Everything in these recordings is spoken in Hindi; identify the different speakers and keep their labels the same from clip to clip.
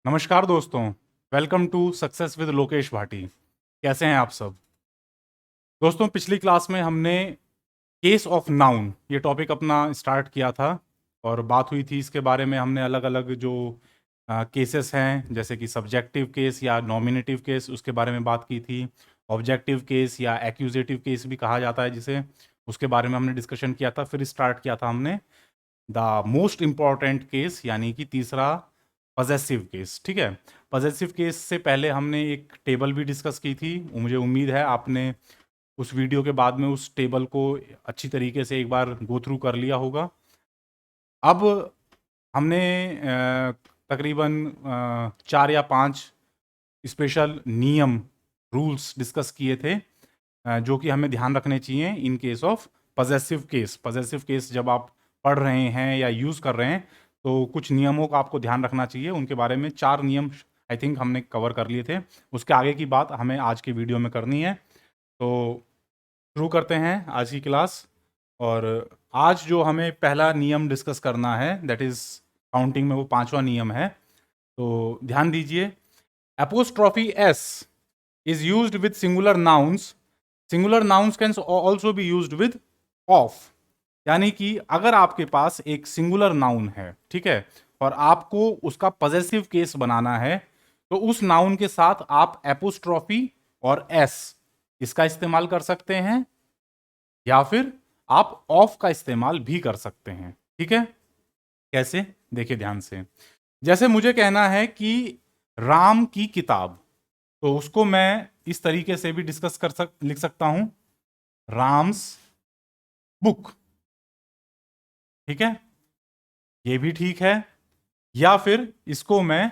Speaker 1: नमस्कार दोस्तों। Welcome to success with Lokesh Bhati. कैसे हैं आप सब दोस्तों? पिछली क्लास में हमने केस ऑफ नाउन ये टॉपिक अपना स्टार्ट किया था और बात हुई थी इसके बारे में। हमने अलग अलग जो केसेस हैं जैसे कि सब्जेक्टिव केस या नॉमिनेटिव केस उसके बारे में बात की थी। ऑब्जेक्टिव केस या एक्यूजेटिव केस भी कहा जाता है जिसे, उसके बारे में हमने डिस्कशन किया था। फिर स्टार्ट किया था हमने द मोस्ट इम्पॉर्टेंट केस यानी कि तीसरा पजेसिव केस। ठीक है, पजेसिव केस से पहले हमने एक टेबल भी डिस्कस की थी। मुझे उम्मीद है आपने उस वीडियो के बाद में उस टेबल को अच्छी तरीके से एक बार गो थ्रू कर लिया होगा। अब हमने तकरीबन 4 या 5 स्पेशल नियम रूल्स डिस्कस किए थे जो कि हमें ध्यान रखने चाहिए in case of possessive case. Possessive case जब आप पढ़ रहे हैं या यूज़ कर रहे हैं तो कुछ नियमों का आपको ध्यान रखना चाहिए। उनके बारे में 4 नियम आई थिंक हमने कवर कर लिए थे। उसके आगे की बात हमें आज की वीडियो में करनी है। तो शुरू करते हैं आज की क्लास। और आज जो हमें पहला नियम डिस्कस करना है दैट इज़ काउंटिंग में वो 5वां नियम है। तो ध्यान दीजिए, apostrophe S is used with singular nouns. Singular nouns can also be used with of. यानी कि अगर आपके पास एक सिंगुलर नाउन है, ठीक है, और आपको उसका पजेसिव केस बनाना है तो उस नाउन के साथ आप एपोस्ट्रॉफी और एस इसका इस्तेमाल कर सकते हैं या फिर आप ऑफ का इस्तेमाल भी कर सकते हैं। ठीक है, कैसे? देखिए ध्यान से। जैसे मुझे कहना है कि राम की किताब, तो उसको मैं इस तरीके से भी लिख सकता हूं, राम्स बुक। ठीक है, ये भी ठीक है। या फिर इसको मैं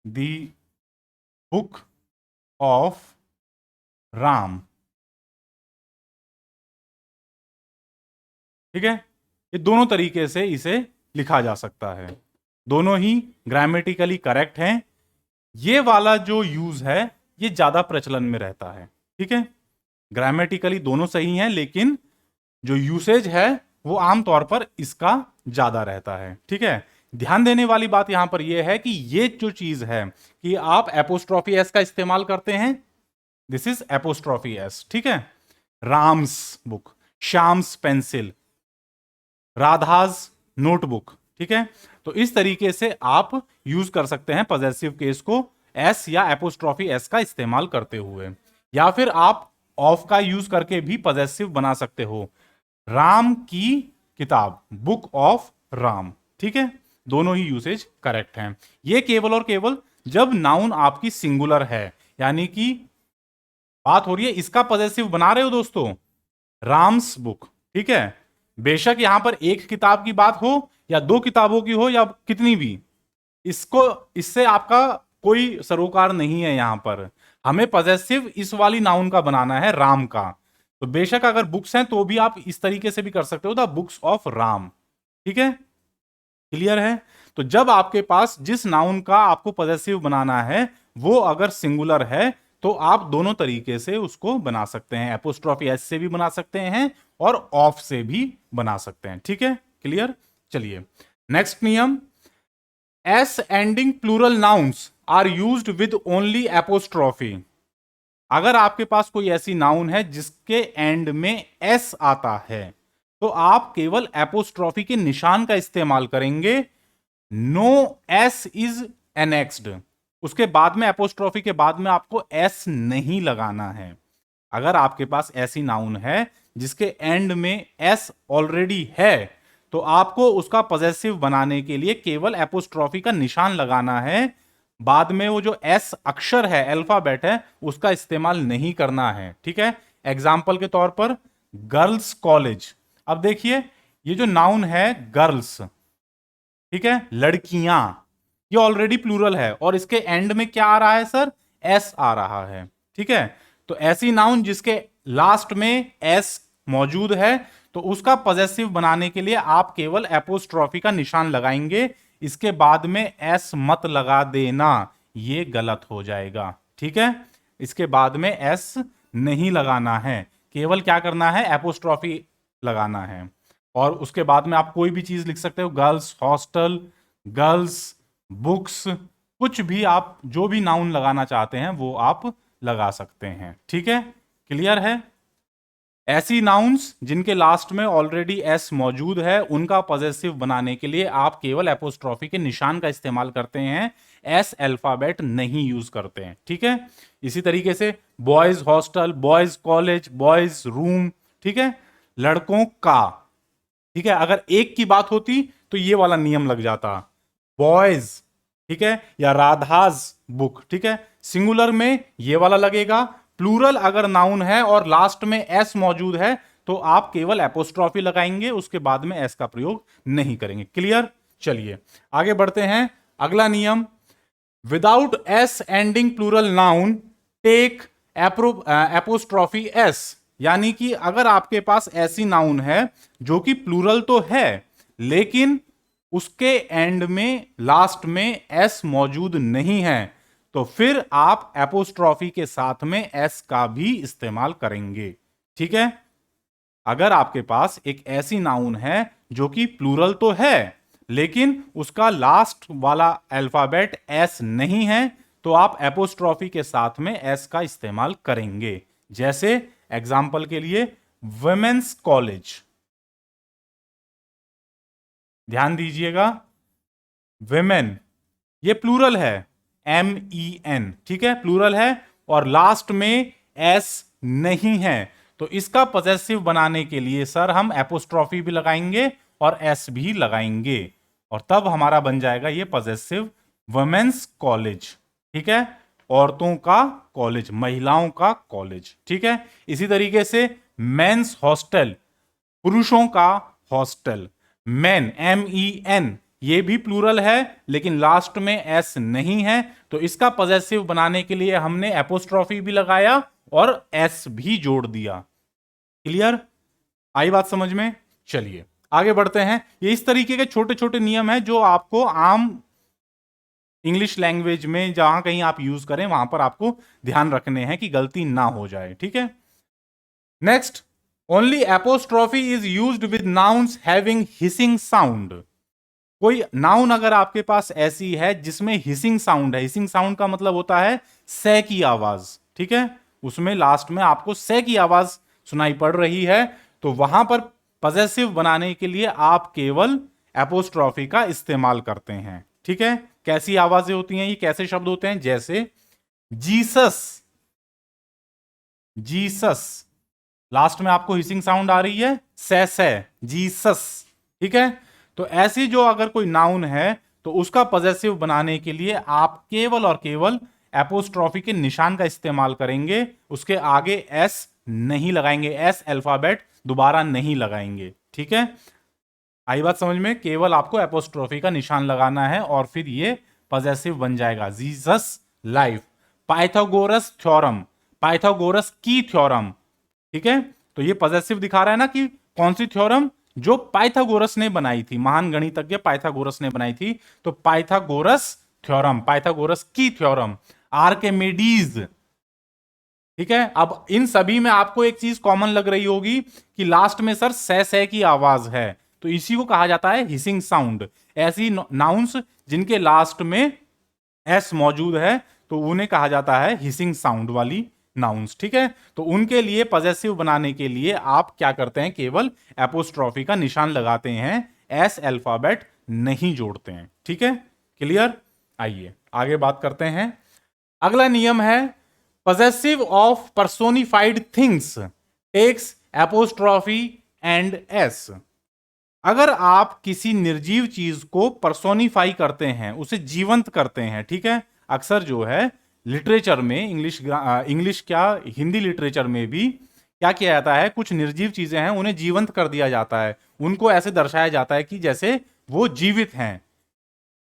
Speaker 1: दी बुक ऑफ राम। ठीक है, ये दोनों तरीके से इसे लिखा जा सकता है। दोनों ही ग्रामेटिकली करेक्ट हैं। ये वाला जो यूज है ये ज्यादा प्रचलन में रहता है। ठीक है, ग्रामेटिकली दोनों सही हैं लेकिन जो यूसेज है वो आमतौर पर इसका ज्यादा रहता है। ठीक है, ध्यान देने वाली बात यहां पर यह है कि ये जो चीज है कि आप एपोस्ट्रॉफी एस का इस्तेमाल करते हैं, दिस इज एपोस्ट्रॉफी एस। ठीक है, Ram's book, Shyam's pencil, Radha's notebook. ठीक है, तो इस तरीके से आप यूज कर सकते हैं पजेसिव केस को एस या एपोस्ट्रॉफी एस का इस्तेमाल करते हुए। या फिर आप ऑफ का यूज करके भी पजेसिव बना सकते हो, राम की किताब, बुक ऑफ राम। ठीक है, दोनों ही यूसेज करेक्ट हैं। ये केवल और केवल जब नाउन आपकी सिंगुलर है, यानी कि बात हो रही है इसका पजेसिव बना रहे हो दोस्तों, राम्स बुक। ठीक है, बेशक यहां पर एक किताब की बात हो या 2 किताबों की हो या कितनी भी, इसको इससे आपका कोई सरोकार नहीं है। यहां पर हमें पजेसिव इस वाली नाउन का बनाना है, राम का। तो बेशक अगर बुक्स हैं तो भी आप इस तरीके से भी कर सकते हो, द बुक्स ऑफ राम। ठीक है, क्लियर है? तो जब आपके पास जिस नाउन का आपको पजेसिव बनाना है वो अगर सिंगुलर है तो आप दोनों तरीके से उसको बना सकते हैं, एपोस्ट्रॉफी एस से भी बना सकते हैं और ऑफ से भी बना सकते हैं। ठीक है, क्लियर? चलिए नेक्स्ट नियम, s ending plural nouns are used with only apostrophe. अगर आपके पास कोई ऐसी नाउन है जिसके एंड में एस आता है तो आप केवल एपोस्ट्रॉफी के निशान का इस्तेमाल करेंगे। नो एस इज एनेक्स्ड, उसके बाद में एपोस्ट्रॉफी के बाद में आपको एस नहीं लगाना है। अगर आपके पास ऐसी नाउन है जिसके एंड में एस ऑलरेडी है तो आपको उसका पजेसिव बनाने के लिए केवल एपोस्ट्रॉफी का निशान लगाना है। बाद में वो जो एस अक्षर है, अल्फाबेट है, उसका इस्तेमाल नहीं करना है। ठीक है, एग्जाम्पल के तौर पर गर्ल्स कॉलेज। अब देखिए ये जो नाउन है गर्ल्स, ठीक है, लड़कियां, ये ऑलरेडी प्लूरल है और इसके एंड में क्या आ रहा है सर? एस आ रहा है। ठीक है, तो ऐसी नाउन जिसके लास्ट में एस मौजूद है तो उसका पजेसिव बनाने के लिए आप केवल एपोस्ट्रॉफी का निशान लगाएंगे। इसके बाद में एस मत लगा देना, ये गलत हो जाएगा। ठीक है, इसके बाद में एस नहीं लगाना है, केवल क्या करना है? एपोस्ट्रॉफी लगाना है। और उसके बाद में आप कोई भी चीज लिख सकते हो, गर्ल्स हॉस्टल, गर्ल्स बुक्स, कुछ भी आप जो भी नाउन लगाना चाहते हैं वो आप लगा सकते हैं। ठीक है, क्लियर है? ऐसी नाउन्स जिनके लास्ट में ऑलरेडी एस मौजूद है उनका पॉजेसिव बनाने के लिए आप केवल एपोस्ट्रॉफी के निशान का इस्तेमाल करते हैं, एस अल्फाबेट नहीं यूज करते हैं। ठीक है, इसी तरीके से boys hostel, boys college, boys room, ठीक है, लड़कों का, ठीक है, अगर एक की बात होती तो ये वाला नियम लग जाता, बॉयज, ठीक है, या राधाज बुक, ठीक है, सिंगुलर में ये वाला लगेगा। प्लूरल अगर नाउन है और लास्ट में एस मौजूद है तो आप केवल एपोस्ट्रॉफी लगाएंगे, उसके बाद में एस का प्रयोग नहीं करेंगे। क्लियर? चलिए आगे बढ़ते हैं। अगला नियम, without s ending plural noun take apostrophe s, यानी कि अगर आपके पास ऐसी नाउन है जो कि प्लूरल तो है लेकिन उसके एंड में लास्ट में एस मौजूद नहीं है तो फिर आप एपोस्ट्रॉफी के साथ में एस का भी इस्तेमाल करेंगे। ठीक है, अगर आपके पास एक ऐसी नाउन है जो कि प्लूरल तो है लेकिन उसका लास्ट वाला अल्फाबेट एस नहीं है तो आप एपोस्ट्रॉफी के साथ में एस का इस्तेमाल करेंगे। जैसे एग्जाम्पल के लिए वुमेन्स कॉलेज, ध्यान दीजिएगा, विमेन ये प्लूरल है, MEN, ठीक है, प्लूरल है और लास्ट में एस नहीं है तो इसका पॉजेसिव बनाने के लिए सर हम एपोस्ट्रॉफी भी लगाएंगे और एस भी लगाएंगे और तब हमारा बन जाएगा ये पॉजेसिव वुमेन्स कॉलेज। ठीक है, औरतों का कॉलेज, महिलाओं का कॉलेज। ठीक है, इसी तरीके से मेंस हॉस्टल, पुरुषों का हॉस्टल, मेन, MEN, ये भी प्लूरल है लेकिन लास्ट में एस नहीं है तो इसका पॉजेसिव बनाने के लिए हमने एपोस्ट्रॉफी भी लगाया और एस भी जोड़ दिया। क्लियर? आई बात समझ में? चलिए आगे बढ़ते हैं। ये इस तरीके के छोटे छोटे नियम हैं जो आपको आम इंग्लिश लैंग्वेज में जहां कहीं आप यूज करें वहां पर आपको ध्यान रखने हैं कि गलती ना हो जाए। ठीक है, next, only apostrophe is used with nouns having hissing sound. कोई नाउन अगर आपके पास ऐसी है जिसमें हिसिंग साउंड है, हिसिंग साउंड का मतलब होता है से की आवाज, ठीक है, उसमें लास्ट में आपको से की आवाज सुनाई पड़ रही है तो वहां पर पॉजेसिव बनाने के लिए आप केवल एपोस्ट्रॉफी का इस्तेमाल करते हैं। ठीक है, कैसी आवाजें होती हैं, ये कैसे शब्द होते हैं, जैसे जीसस, जीसस, लास्ट में आपको हिसिंग साउंड आ रही है से, जीसस। ठीक है, तो ऐसी जो अगर कोई नाउन है तो उसका पॉजेसिव बनाने के लिए आप केवल और केवल एपोस्ट्रॉफी के निशान का इस्तेमाल करेंगे, उसके आगे एस नहीं लगाएंगे, एस अल्फाबेट दोबारा नहीं लगाएंगे। ठीक है, आई बात समझ में? केवल आपको एपोस्ट्रॉफी का निशान लगाना है और फिर ये पॉजेसिव बन जाएगा। Jesus life, Pythagoras theorem, Pythagoras की थ्योरम। ठीक है, तो ये पॉजेसिव दिखा रहा है ना कि कौन सी थ्योरम, जो पाइथागोरस ने बनाई थी, महान गणितज्ञ पाइथागोरस ने बनाई थी, तो पाइथागोरस थ्योरम, पाइथागोरस की थ्योरम, आर्किमिडीज। ठीक है, अब इन सभी में आपको एक चीज कॉमन लग रही होगी कि लास्ट में सर से की आवाज है तो इसी को कहा जाता है हिसिंग साउंड। ऐसी नाउन्स जिनके लास्ट में एस मौजूद है तो उन्हें कहा जाता है हिसिंग साउंड वाली नाउन्स। ठीक है, तो उनके लिए पॉजेसिव बनाने के लिए आप क्या करते हैं, केवल एपोस्ट्रॉफी का निशान लगाते हैं, एस अल्फाबेट नहीं जोड़ते हैं। ठीक है, क्लियर? आइए आगे बात करते हैं। अगला नियम है, possessive of personified things takes apostrophe and S. अगर आप किसी निर्जीव चीज को पर्सोनिफाई करते हैं, उसे जीवंत करते हैं, ठीक है, अक्सर जो है लिटरेचर में, इंग्लिश क्या हिंदी लिटरेचर में भी क्या किया जाता है, कुछ निर्जीव चीजें हैं उन्हें जीवंत कर दिया जाता है, उनको ऐसे दर्शाया जाता है कि जैसे वो जीवित हैं,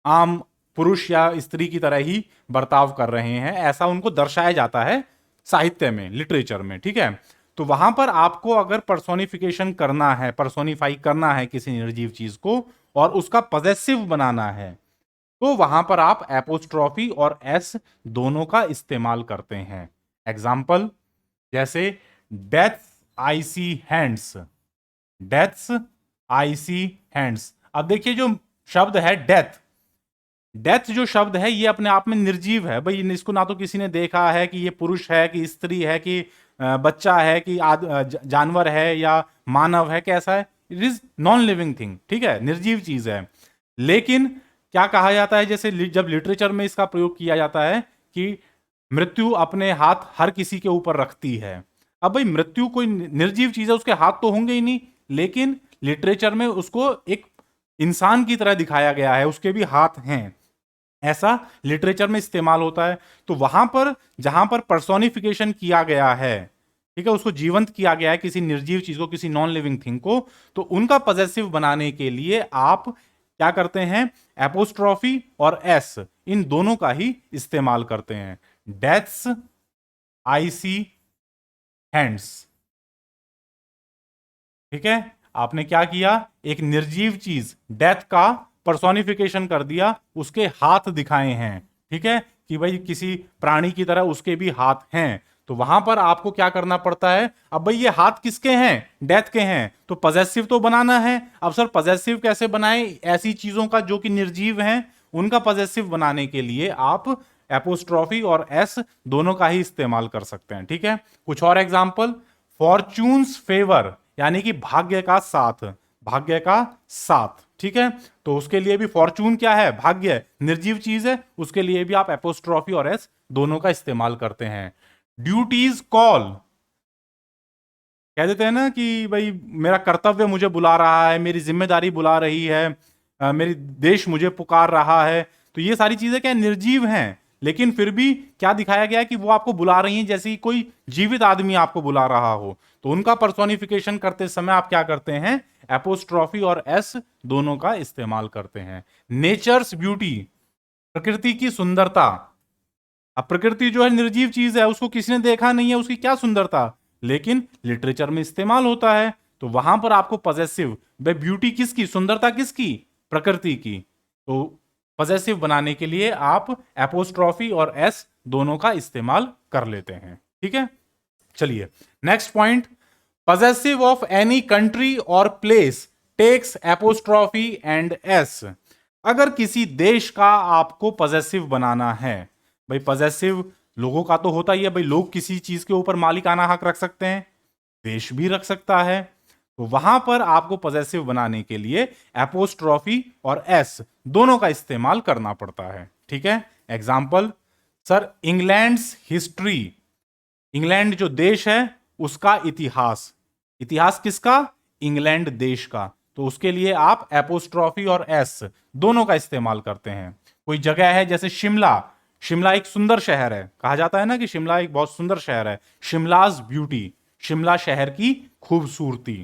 Speaker 1: आम पुरुष या स्त्री की तरह ही बर्ताव कर रहे हैं, ऐसा उनको दर्शाया जाता है साहित्य में, लिटरेचर में। ठीक है, तो वहां पर आपको अगर पर्सोनिफिकेशन करना है, पर्सोनिफाई करना है किसी निर्जीव चीज को और उसका पॉजेसिव बनाना है तो वहां पर आप एपोस्ट्रॉफी और एस दोनों का इस्तेमाल करते हैं। एग्जाम्पल जैसे डेथ्स आई सी हैंड्स, डेथ्स आई सी हैंड्स। अब देखिए जो शब्द है डेथ, डेथ जो शब्द है ये अपने आप में निर्जीव है भाई, इसको ना तो किसी ने देखा है कि ये पुरुष है कि स्त्री है कि बच्चा है कि जानवर है या मानव है, कैसा है, it is non living thing, ठीक है, निर्जीव चीज है। लेकिन क्या कहा जाता है, जैसे जब लिटरेचर में इसका प्रयोग किया जाता है कि मृत्यु अपने हाथ हर किसी के ऊपर रखती है। अब भाई मृत्यु कोई निर्जीव चीज है, उसके हाथ तो होंगे ही नहीं, लेकिन लिटरेचर में उसको एक इंसान की तरह दिखाया गया है, उसके भी हाथ हैं, ऐसा लिटरेचर में इस्तेमाल होता है। तो वहां पर जहां पर पर्सोनिफिकेशन किया गया है, ठीक है, उसको जीवंत किया गया है किसी निर्जीव चीज को, किसी नॉन लिविंग थिंग को, तो उनका पॉजेसिव बनाने के लिए आप क्या करते हैं, एपोस्ट्रॉफी और एस इन दोनों का ही इस्तेमाल करते हैं। डेथ्स आई सी हैंड्स, ठीक है, आपने क्या किया, एक निर्जीव चीज डेथ का पर्सोनिफिकेशन कर दिया, उसके हाथ दिखाए हैं, ठीक है, कि भाई किसी प्राणी की तरह उसके भी हाथ हैं। तो वहां पर आपको क्या करना पड़ता है, अब भाई ये हाथ किसके हैं, डेथ के हैं, तो पॉजेसिव तो बनाना है। अब सर पॉजेसिव कैसे बनाए, ऐसी चीजों का जो कि निर्जीव हैं उनका पॉजेसिव बनाने के लिए आप एपोस्ट्रॉफी और एस दोनों का ही इस्तेमाल कर सकते हैं, ठीक है। कुछ और एग्जांपल, फॉर्चून्स फेवर यानी कि भाग्य का साथ, भाग्य का साथ, ठीक है, तो उसके लिए भी फॉर्चून क्या है, भाग्य, निर्जीव चीज है, उसके लिए भी आप एपोस्ट्रॉफी और एस दोनों का इस्तेमाल करते हैं। ड्यूटीज कॉल, कह देते हैं ना कि भाई मेरा कर्तव्य मुझे बुला रहा है, मेरी जिम्मेदारी बुला रही है, मेरी देश मुझे पुकार रहा है, तो ये सारी चीजें क्या निर्जीव हैं, लेकिन फिर भी क्या दिखाया गया है कि वो आपको बुला रही हैं, जैसे कि कोई जीवित आदमी आपको बुला रहा हो। तो उनका पर्सोनिफिकेशन करते समय आप क्या करते हैं, एपोस्ट्रॉफी और एस दोनों का इस्तेमाल करते हैं। नेचर्स ब्यूटी, प्रकृति की सुंदरता, अब प्रकृति जो है निर्जीव चीज है, उसको किसी ने देखा नहीं है, उसकी क्या सुंदरता, लेकिन लिटरेचर में इस्तेमाल होता है। तो वहां पर आपको पॉजेसिव, ब्यूटी किसकी, सुंदरता किसकी, प्रकृति की, तो पॉजेसिव बनाने के लिए आप एपोस्ट्रॉफी और एस दोनों का इस्तेमाल कर लेते हैं, ठीक है। चलिए next point, possessive of any country और place takes apostrophe and S. अगर किसी देश का आपको पॉजेसिव बनाना है, भाई पॉजेसिव लोगों का तो होता ही है, भाई लोग किसी चीज के ऊपर मालिकाना हक रख सकते हैं, देश भी रख सकता है, तो वहां पर आपको पॉजेसिव बनाने के लिए एपोस्ट्रॉफी और एस दोनों का इस्तेमाल करना पड़ता है, ठीक है। Example, sir England's history, England जो देश है उसका इतिहास, इतिहास किसका, इंग्लैंड देश का, तो उसके लिए आप एपोस्ट्रॉफी और एस दोनों का इस्तेमाल करते हैं। कोई जगह है जैसे शिमला, शिमला एक सुंदर शहर है, कहा जाता है ना कि शिमला एक बहुत सुंदर शहर है, शिमलाज ब्यूटी, शिमला शहर की खूबसूरती,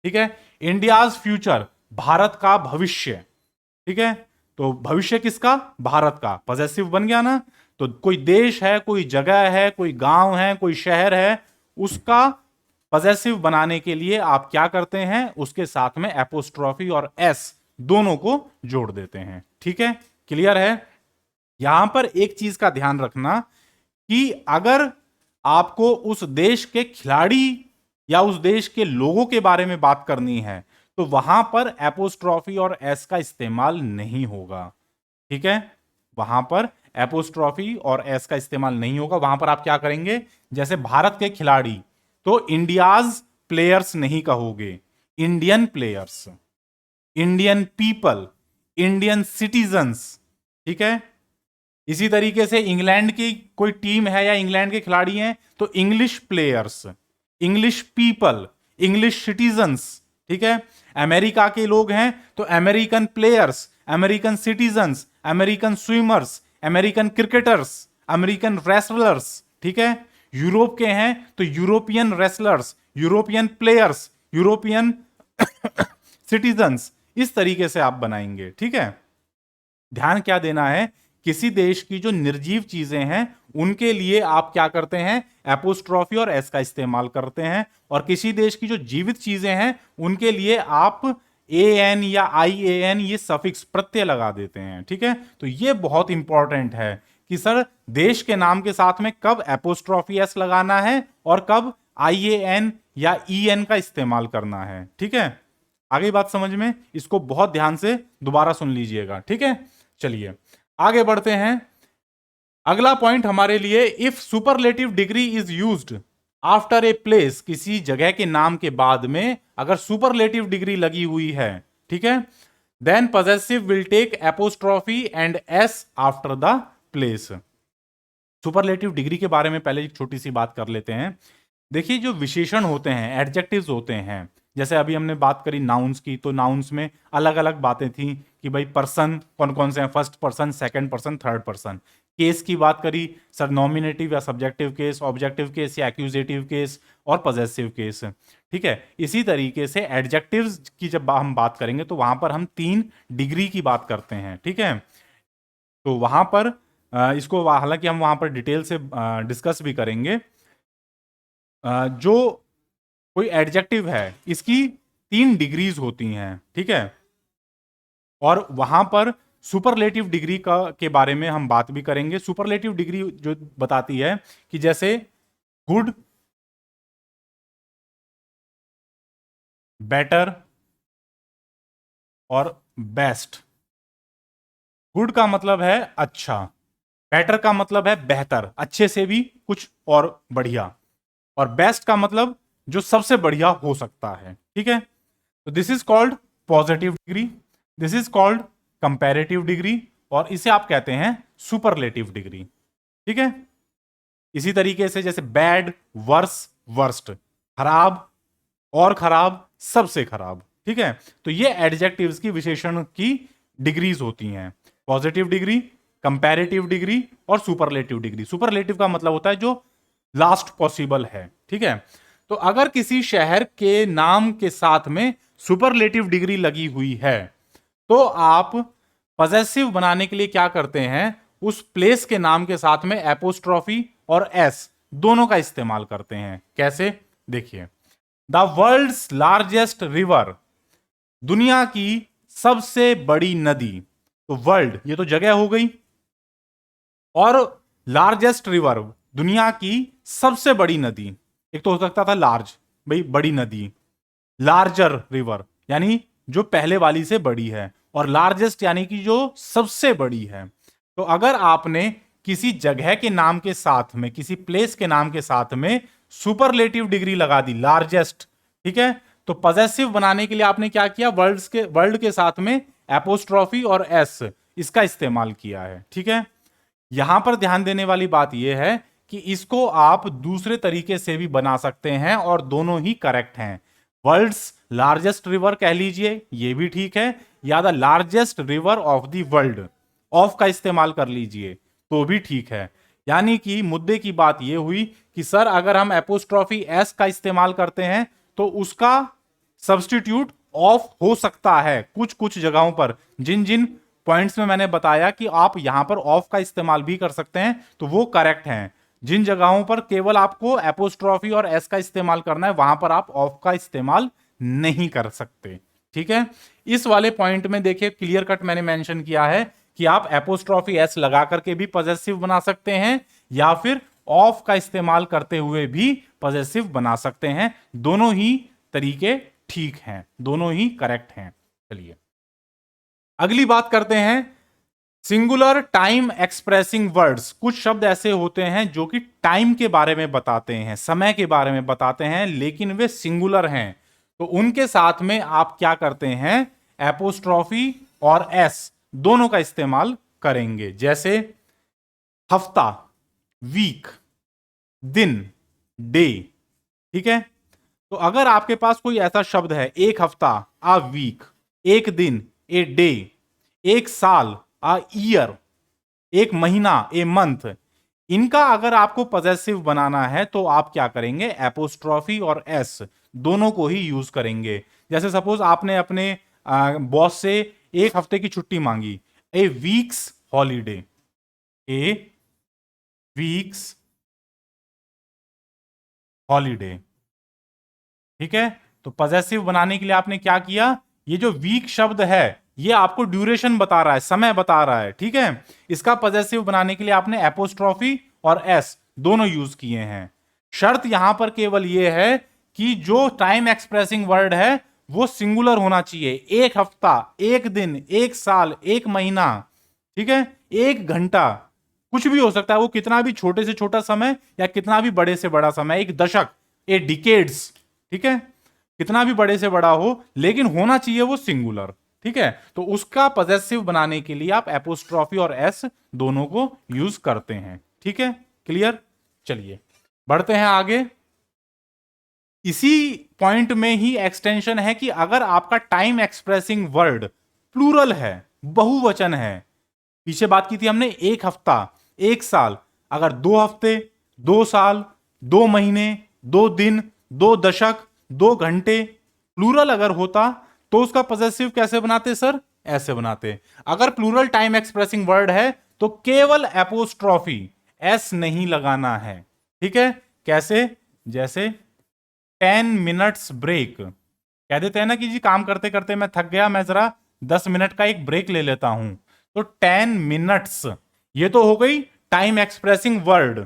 Speaker 1: ठीक है। इंडियाज फ्यूचर, भारत का भविष्य, ठीक है, तो भविष्य किसका, भारत का, पॉजेसिव बन गया ना। तो कोई देश है, कोई जगह है, कोई गांव है, कोई शहर है, उसका पॉजेसिव बनाने के लिए आप क्या करते हैं, उसके साथ में एपोस्ट्रॉफी और एस दोनों को जोड़ देते हैं, ठीक है, क्लियर है। यहां पर एक चीज का ध्यान रखना कि अगर आपको उस देश के खिलाड़ी या उस देश के लोगों के बारे में बात करनी है, तो वहां पर एपोस्ट्रॉफी और एस का इस्तेमाल नहीं होगा, ठीक है, वहां पर एपोस्ट्रॉफी और एस का इस्तेमाल नहीं होगा। वहां पर आप क्या करेंगे, जैसे भारत के खिलाड़ी, तो इंडियाज प्लेयर्स नहीं कहोगे, Indian players, Indian people, Indian citizens, ठीक है। इसी तरीके से इंग्लैंड की कोई टीम है या इंग्लैंड के खिलाड़ी हैं, तो English players, English people, English citizens, ठीक है। अमेरिका के लोग हैं तो American players, American citizens, American swimmers, American cricketers, American wrestlers, ठीक है। यूरोप के हैं तो European wrestlers, European players, European citizens, इस तरीके से आप बनाएंगे, ठीक है। ध्यान क्या देना है, किसी देश की जो निर्जीव चीजें हैं उनके लिए आप क्या करते हैं, एपोस्ट्रॉफी और एस का इस्तेमाल करते हैं, और किसी देश की जो जीवित चीजें हैं उनके लिए आप ए एन या आई ए एन ये सफिक्स प्रत्यय लगा देते हैं, ठीक है। तो ये बहुत इंपॉर्टेंट है कि सर देश के नाम के साथ में कब एपोस्ट्रॉफी एस लगाना है और कब आई ए एन या ई एन का इस्तेमाल करना है, ठीक है। आगे बात समझ में, इसको बहुत ध्यान से दोबारा सुन लीजिएगा, ठीक है। चलिए आगे बढ़ते हैं। अगला पॉइंट हमारे लिए, if superlative degree is used after a place, किसी जगह के नाम के बाद में अगर सुपरलेटिव डिग्री लगी हुई है, ठीक है, then possessive will take apostrophe and s after the place. Superlative degree के बारे में पहले एक छोटी सी बात कर लेते हैं। देखिए, जो विशेषण होते हैं, एडजेक्टिव्स होते हैं, जैसे अभी हमने बात करी नाउन्स की, तो नाउन्स में अलग अलग बातें थी कि भाई पर्सन कौन कौन से हैं, first person, second person, third person. Case की बात करी सर, नॉमिनेटिव या सब्जेक्टिव केस, ऑब्जेक्टिव केस या एक्यूजेटिव केस और पॉजेसिव केस, ठीक है। इसी तरीके से एडजेक्टिव्स की जब हम बात करेंगे तो वहां पर हम 3 डिग्री की बात करते हैं, ठीक है। तो वहां पर इसको हालांकि हम वहां पर डिटेल से डिस्कस भी करेंगे। जो कोई एडजेक्टिव है इसकी 3 डिग्रीज होती हैं, ठीक है, और वहां पर सुपरलेटिव डिग्री का के बारे में हम बात भी करेंगे। सुपरलेटिव डिग्री जो बताती है कि जैसे गुड, बेटर और बेस्ट। गुड का मतलब है अच्छा, बेटर का मतलब है बेहतर, अच्छे से भी कुछ और बढ़िया, और बेस्ट का मतलब जो सबसे बढ़िया हो सकता है, ठीक है। तो this is called positive degree, this is called comparative degree, और इसे आप कहते हैं सुपरलेटिव डिग्री, ठीक है। इसी तरीके से जैसे बैड, वर्स, वर्स्ट, खराब और खराब, सबसे खराब, ठीक है। तो ये एडजेक्टिव्स की विशेषण की डिग्रीज होती हैं, पॉजिटिव डिग्री, कंपैरेटिव डिग्री और सुपरलेटिव डिग्री। सुपरलेटिव का मतलब होता है जो लास्ट पॉसिबल है, ठीक है। तो अगर किसी शहर के नाम के साथ में सुपरलेटिव डिग्री लगी हुई है तो आप पॉजेसिव बनाने के लिए क्या करते हैं, उस प्लेस के नाम के साथ में एपोस्ट्रॉफी और एस दोनों का इस्तेमाल करते हैं। कैसे, देखिए, द वर्ल्ड्स लार्जेस्ट रिवर, दुनिया की सबसे बड़ी नदी। तो वर्ल्ड ये तो जगह हो गई, और लार्जेस्ट रिवर दुनिया की सबसे बड़ी नदी। एक तो हो सकता था लार्ज, भाई बड़ी नदी, लार्जर रिवर यानी जो पहले वाली से बड़ी है, और लार्जेस्ट यानी कि जो सबसे बड़ी है। तो अगर आपने किसी जगह के नाम के साथ में, किसी प्लेस के नाम के साथ में सुपरलेटिव डिग्री लगा दी, लार्जेस्ट, ठीक है, तो पॉजेसिव बनाने के लिए आपने क्या किया, वर्ल्ड के साथ में एपोस्ट्रॉफी और एस इसका इस्तेमाल किया है, ठीक है। यहां पर ध्यान देने वाली बात यह है कि इसको आप दूसरे तरीके से भी बना सकते हैं और दोनों ही करेक्ट हैं। वर्ल्ड्स लार्जेस्ट रिवर कह लीजिए, ये भी ठीक है, या the largest river of the world, of का इस्तेमाल कर लीजिए तो भी ठीक है। यानी कि मुद्दे की बात यह हुई कि सर अगर हम एपोस्ट्रॉफी एस का इस्तेमाल करते हैं तो उसका सब्स्टिट्यूट ऑफ हो सकता है कुछ कुछ जगहों पर। जिन जिन पॉइंट्स में मैंने बताया कि आप यहां पर ऑफ का इस्तेमाल भी कर सकते हैं तो वो करेक्ट हैं। जिन जगहों पर केवल आपको एपोस्ट्रॉफी और एस का इस्तेमाल करना है वहां पर आप ऑफ का इस्तेमाल नहीं कर सकते, ठीक है। इस वाले पॉइंट में देखिए क्लियर कट मैंने मेंशन किया है कि आप एपोस्ट्रॉफी एस लगा करके भी पॉजेसिव बना सकते हैं या फिर ऑफ का इस्तेमाल करते हुए भी पॉजेसिव बना सकते हैं। दोनों ही तरीके ठीक हैं, दोनों ही करेक्ट हैं। चलिए अगली बात करते हैं, सिंगुलर टाइम एक्सप्रेसिंग वर्ड्स। कुछ शब्द ऐसे होते हैं जो कि टाइम के बारे में बताते हैं, समय के बारे में बताते हैं, लेकिन वे सिंगुलर हैं। तो उनके साथ में आप क्या करते हैं, एपोस्ट्रॉफी और एस दोनों का इस्तेमाल करेंगे। जैसे हफ्ता, वीक, दिन, डे, ठीक है। तो अगर आपके पास कोई ऐसा शब्द है, एक हफ्ता, अ वीक, एक दिन, ए डे, एक साल, अ ईयर, एक महीना, ए मंथ, इनका अगर आपको पॉजेसिव बनाना है तो आप क्या करेंगे, एपोस्ट्रॉफी और एस दोनों को ही यूज करेंगे। जैसे सपोज आपने अपने बॉस से एक हफ्ते की छुट्टी मांगी, ए वीक्स हॉलीडे, ए वीक्स हॉलीडे, ठीक है। तो पॉजेसिव बनाने के लिए आपने क्या किया, ये जो वीक शब्द है ये आपको ड्यूरेशन बता रहा है, समय बता रहा है, ठीक है। इसका पॉजेसिव बनाने के लिए आपने एपोस्ट्रॉफी और एस दोनों यूज किए हैं। शर्त यहां पर केवल यह है कि जो टाइम एक्सप्रेसिंग वर्ड है वो सिंगुलर होना चाहिए। एक हफ्ता, एक दिन, एक साल, एक महीना, ठीक है, 1 घंटा कुछ भी हो सकता है, वो कितना भी छोटे से छोटा समय या कितना भी बड़े से बड़ा समय, 1 दशक, डिकेड्स, ठीक है, कितना भी बड़े से बड़ा हो, लेकिन होना चाहिए वो सिंगुलर। ठीक है, तो उसका पॉजेसिव बनाने के लिए आप एपोस्ट्रॉफी और एस दोनों को यूज करते हैं। ठीक है, क्लियर। चलिए बढ़ते हैं आगे। इसी पॉइंट में ही एक्सटेंशन है कि अगर आपका टाइम एक्सप्रेसिंग वर्ड प्लूरल है, बहुवचन है, पीछे बात की थी हमने 1 हफ्ता, 1 साल, अगर 2 हफ्ते, 2 साल, 2 महीने, 2 दिन, 2 दशक, 2 घंटे, प्लूरल अगर होता तो उसका पॉजेसिव कैसे बनाते सर? ऐसे बनाते। अगर प्लूरल टाइम एक्सप्रेसिंग वर्ड है तो केवल एपोस्ट्रॉफी, एस नहीं लगाना है। ठीक है, कैसे? जैसे 10 मिनट्स ब्रेक, कह देते हैं ना कि जी काम करते करते मैं थक गया, मैं जरा 10 मिनट का एक ब्रेक ले लेता हूं, तो 10 मिनट्स, ये तो हो गई टाइम एक्सप्रेसिंग वर्ड।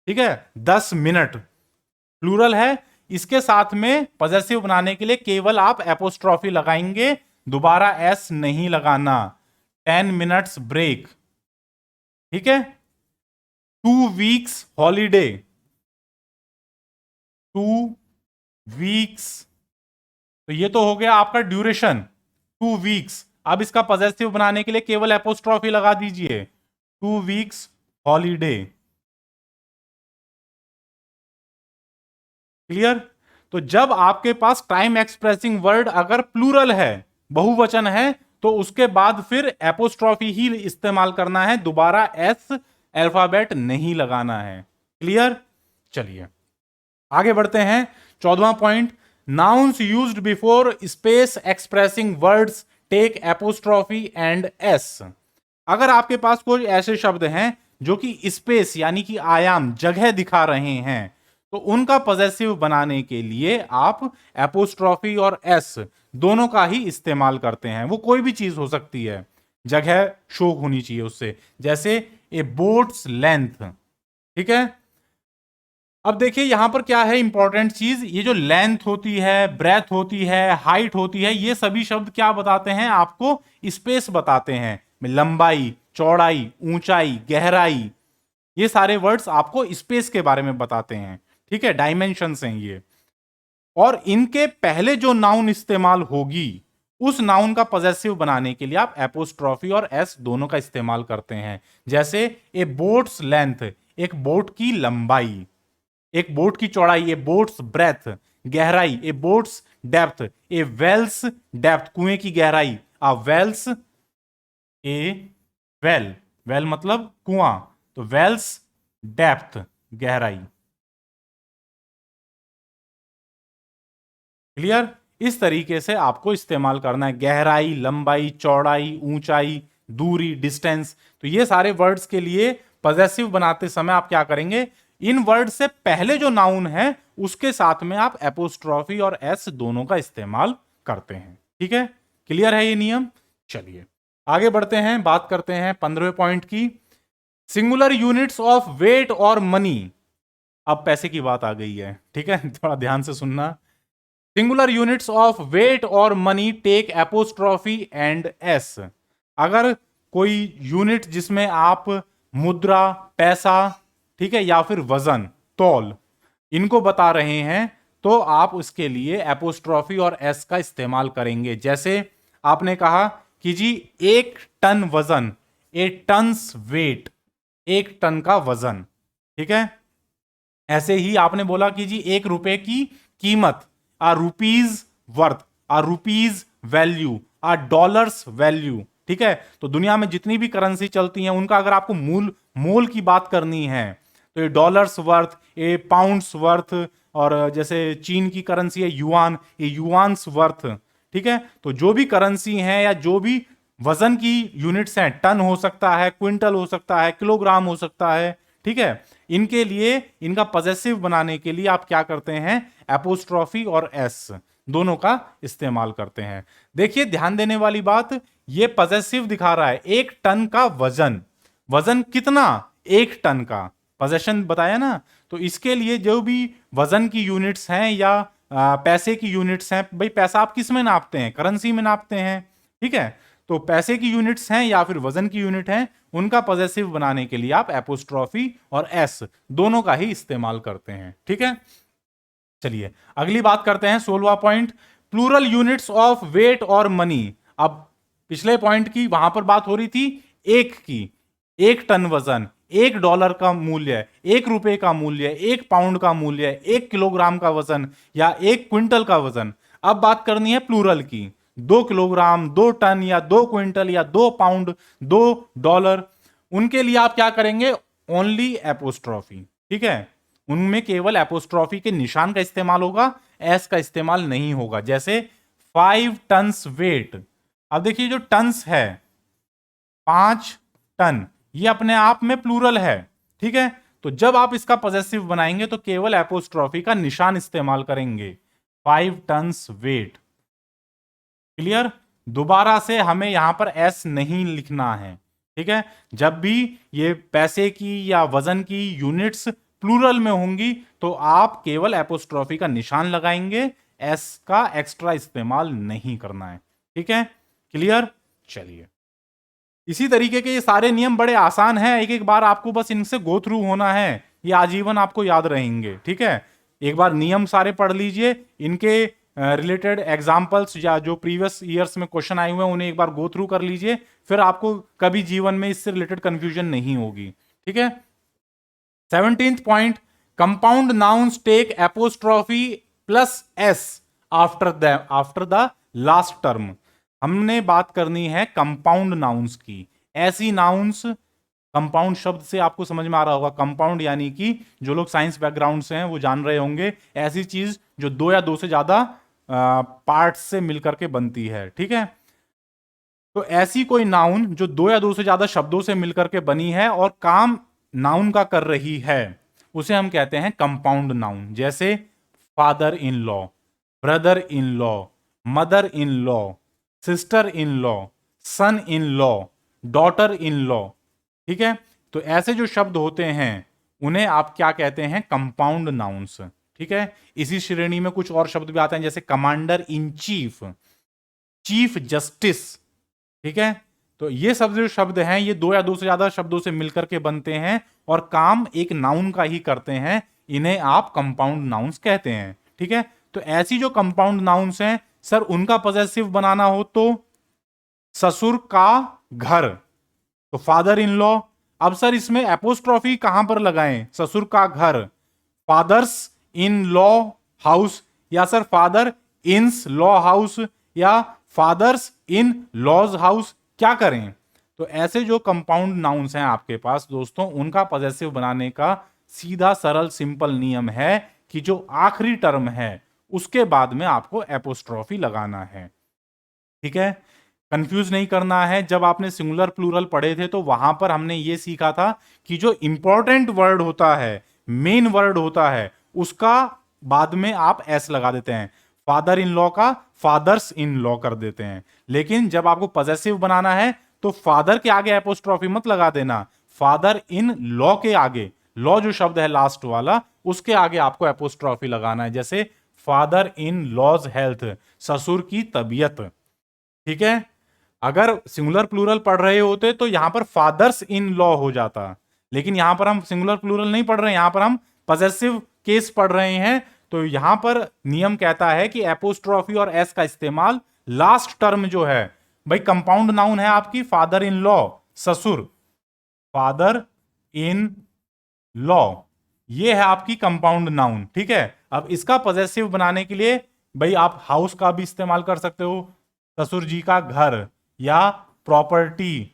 Speaker 1: ठीक है, 10 मिनट प्लूरल है, इसके साथ में पॉजेसिव बनाने के लिए केवल आप एपोस्ट्रॉफी लगाएंगे, दोबारा एस नहीं लगाना। 10 मिनट्स ब्रेक। ठीक है, 2 वीक्स हॉलीडे, 2 वीक्स, तो ये तो हो गया आपका ड्यूरेशन 2 वीक्स। अब इसका पॉजेसिव बनाने के लिए केवल एपोस्ट्रॉफी लगा दीजिए, 2 वीक्स हॉलीडे। क्लियर। तो जब आपके पास टाइम एक्सप्रेसिंग वर्ड अगर प्लूरल है, बहुवचन है, तो उसके बाद फिर एपोस्ट्रॉफी ही इस्तेमाल करना है, दोबारा एस अल्फाबेट नहीं लगाना है। क्लियर। चलिए आगे बढ़ते हैं। 14वां point, nouns used before space expressing words take apostrophe and S. अगर आपके पास कोई ऐसे शब्द हैं जो कि स्पेस यानी कि आयाम, जगह दिखा रहे हैं, तो उनका पॉजेसिव बनाने के लिए आप एपोस्ट्रॉफी और एस दोनों का ही इस्तेमाल करते हैं। वो कोई भी चीज हो सकती है, जगह शो होनी चाहिए उससे। जैसे ए बोट्स लेंथ। ठीक है, अब देखिए यहां पर क्या है इंपॉर्टेंट चीज, ये जो लेंथ होती है, ब्रेथ होती है, हाइट होती है, ये सभी शब्द क्या बताते हैं आपको? स्पेस बताते हैं। लंबाई, चौड़ाई, ऊंचाई, गहराई, ये सारे वर्ड्स आपको स्पेस के बारे में बताते हैं। ठीक है, डायमेंशंस हैं ये। और इनके पहले जो नाउन इस्तेमाल होगी, उस नाउन का पॉजेसिव बनाने के लिए आप एपोस्ट्रॉफी और एस दोनों का इस्तेमाल करते हैं। जैसे ए बोट्स लेंथ, एक बोट की लंबाई, एक बोट की चौड़ाई, ए बोट्स ब्रेथ, गहराई, ए बोट्स डेप्थ, ए वेल्स डेप्थ, कुएं की गहराई, आ वेल्स, ए वेल, वेल मतलब कुआं, तो वेल्स डेप्थ, गहराई। क्लियर। इस तरीके से आपको इस्तेमाल करना है, गहराई, लंबाई, चौड़ाई, ऊंचाई, दूरी, डिस्टेंस। तो ये सारे वर्ड्स के लिए पॉजेसिव बनाते समय आप क्या करेंगे, इन वर्ड से पहले जो नाउन है उसके साथ में आप एपोस्ट्रॉफी और एस दोनों का इस्तेमाल करते हैं। ठीक है, क्लियर है ये नियम। चलिए आगे बढ़ते हैं, बात करते हैं 15वें पॉइंट की, सिंगुलर यूनिट्स ऑफ वेट और मनी। अब पैसे की बात आ गई है, ठीक है, थोड़ा ध्यान से सुनना। सिंगुलर यूनिट्स ऑफ वेट और money take apostrophe and S. अगर कोई यूनिट जिसमें आप मुद्रा, पैसा, ठीक है, या फिर वजन, तौल, इनको बता रहे हैं, तो आप उसके लिए एपोस्ट्रॉफी और एस का इस्तेमाल करेंगे। जैसे आपने कहा कि जी 1 टन वजन, 8 टन्स वेट, 1 टन का वजन। ठीक है, ऐसे ही आपने बोला कि जी 1 रुपए की कीमत, आ रुपीज वर्थ, आ रुपीज वैल्यू, आ डॉलर्स वैल्यू। ठीक है, तो दुनिया में जितनी भी करेंसी चलती हैं उनका अगर आपको मोल की बात करनी है, तो ये डॉलर्स वर्थ, ये पाउंड्स वर्थ, और जैसे चीन की करेंसी है युआन, ये युआन्स वर्थ। ठीक है, तो जो भी करेंसी है या जो भी वजन की यूनिट्स हैं, टन हो सकता है, क्विंटल हो सकता है, किलोग्राम हो सकता है, ठीक है, इनके लिए इनका पॉजेसिव बनाने के लिए आप क्या करते हैं, एपोस्ट्रॉफी और एस दोनों का इस्तेमाल करते हैं। देखिए ध्यान देने वाली बात, ये पॉजेसिव दिखा रहा है 1 टन का वजन, वजन कितना, 1 टन का, पोजेशन बताया ना। तो इसके लिए जो भी वजन की यूनिट्स हैं या पैसे की यूनिट्स हैं, भाई पैसा आप किस में नापते हैं, करेंसी में नापते हैं। ठीक है, तो पैसे की यूनिट्स हैं या फिर वजन की यूनिट हैं, उनका पॉजेसिव बनाने के लिए आप एपोस्ट्रॉफी और एस दोनों का ही इस्तेमाल करते हैं। ठीक है, चलिए अगली बात करते हैं 16वां point, plural units of weight और मनी। अब पिछले पॉइंट की वहां पर बात हो रही थी एक की, 1 टन वजन, $1 का मूल्य, ₹1 का मूल्य, 1 पाउंड का मूल्य, 1 किलोग्राम का वजन या 1 क्विंटल का वजन। अब बात करनी है प्लूरल की, 2 किलोग्राम, 2 टन या 2 क्विंटल या 2 पाउंड, $2। उनके लिए आप क्या करेंगे, ओनली एपोस्ट्रॉफी। ठीक है, उनमें केवल एपोस्ट्रॉफी के निशान का इस्तेमाल होगा, एस का इस्तेमाल नहीं होगा। जैसे 5 टन्स वेट, अब देखिए जो टन्स है 5 टन, ये अपने आप में प्लूरल है। ठीक है, तो जब आप इसका पॉजेसिव बनाएंगे तो केवल एपोस्ट्रॉफी का निशान इस्तेमाल करेंगे, 5 टन्स वेट। क्लियर, दोबारा से हमें यहां पर एस नहीं लिखना है। ठीक है, जब भी ये पैसे की या वजन की यूनिट्स प्लूरल में होंगी तो आप केवल एपोस्ट्रॉफी का निशान लगाएंगे, एस का एक्स्ट्रा इस्तेमाल नहीं करना है। ठीक है, क्लियर। चलिए, इसी तरीके के ये सारे नियम बड़े आसान हैं, एक एक बार आपको बस इनसे गो थ्रू होना है, ये आजीवन आपको याद रहेंगे। ठीक है, एक बार नियम सारे पढ़ लीजिए, इनके रिलेटेड एग्जाम्पल्स या जो प्रीवियस ईयर्स में क्वेश्चन आए हुए हैं उन्हें एक बार गो थ्रू कर लीजिए, फिर आपको कभी जीवन में इससे रिलेटेड कंफ्यूजन नहीं होगी। ठीक है, 17th point, compound nouns take apostrophe plus s after the last term. हमने बात करनी है कंपाउंड नाउन्स की। ऐसी नाउन्स, कंपाउंड शब्द से आपको समझ में आ रहा होगा, कंपाउंड यानी कि जो लोग साइंस बैकग्राउंड से हैं वो जान रहे होंगे, ऐसी चीज जो 2 या 2 से ज्यादा पार्ट्स से मिलकर के बनती है। ठीक है, तो ऐसी कोई नाउन जो 2 या 2 से ज्यादा शब्दों से मिलकर के बनी है और काम नाउन का कर रही है, उसे हम कहते हैं कंपाउंड नाउन। जैसे father in law, brother in law, mother in law, sister in law, son in law, daughter in law. ठीक है, तो ऐसे जो शब्द होते हैं उन्हें आप क्या कहते हैं, कंपाउंड नाउन्स। ठीक है, इसी श्रेणी में कुछ और शब्द भी आते हैं, जैसे commander in chief, chief justice. ठीक है, तो ये सब जो शब्द हैं ये 2 या 2 से ज्यादा शब्दों से मिलकर के बनते हैं और काम एक नाउन का ही करते हैं, इन्हें आप कंपाउंड नाउन्स कहते हैं। ठीक है, तो ऐसी जो कंपाउंड नाउन्स हैं सर, उनका पॉजेसिव बनाना हो तो ससुर का घर, तो फादर इन लॉ। अब सर इसमें एपोस्ट्रॉफी कहां पर लगाएं, ससुर का घर, फादर्स इन लॉ हाउस, या सर फादर इन्स लॉ हाउस, या फादर्स इन लॉज हाउस, क्या करें। तो ऐसे जो कंपाउंड नाउन्स हैं आपके पास दोस्तों, उनका पॉजेसिव बनाने का सीधा सरल सिंपल नियम है कि जो आखिरी टर्म है उसके बाद में आपको एपोस्ट्रॉफी लगाना है। ठीक है, कंफ्यूज नहीं करना है। जब आपने सिंगुलर प्लूरल पढ़े थे तो वहां पर हमने ये सीखा था कि जो इंपॉर्टेंट वर्ड होता है, मेन वर्ड होता है, उसका बाद में आप एस लगा देते हैं। फादर इन लॉ का फादर्स इन लॉ कर देते हैं। लेकिन जब आपको पॉजेसिव बनाना है तो फादर के आगे एपोस्ट्रॉफी मत लगा देना, फादर इन लॉ के आगे, लॉ जो शब्द है लास्ट वाला, उसके आगे आपको एपोस्ट्रॉफी लगाना है। जैसे फादर इन लॉज हेल्थ, ससुर की तबीयत। ठीक है, अगर सिंगुलर प्लूरल पढ़ रहे होते तो यहां पर फादर्स इन लॉ हो जाता, लेकिन यहां पर हम सिंगुलर प्लूरल नहीं पढ़ रहे हैं, यहां पर हम पॉजेसिव केस पढ़ रहे हैं। तो यहां पर नियम कहता है कि एपोस्ट्रॉफी और एस का इस्तेमाल लास्ट टर्म जो है, भाई कंपाउंड नाउन है आपकी फादर इन लॉ, ससुर, फादर इन लॉ, ये है आपकी कंपाउंड नाउन। ठीक है, अब इसका पॉजेसिव बनाने के लिए भाई आप हाउस का भी इस्तेमाल कर सकते हो, ससुर जी का घर, या प्रॉपर्टी,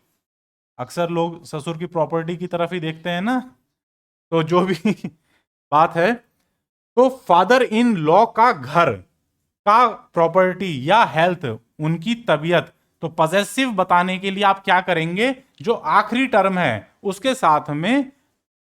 Speaker 1: अक्सर लोग ससुर की प्रॉपर्टी की तरफ ही देखते हैं ना, तो जो भी बात है, तो फादर इन लॉ का घर का प्रॉपर्टी या हेल्थ, उनकी तबीयत। तो पॉजेसिव बताने के लिए आप क्या करेंगे, जो आखिरी टर्म है उसके साथ में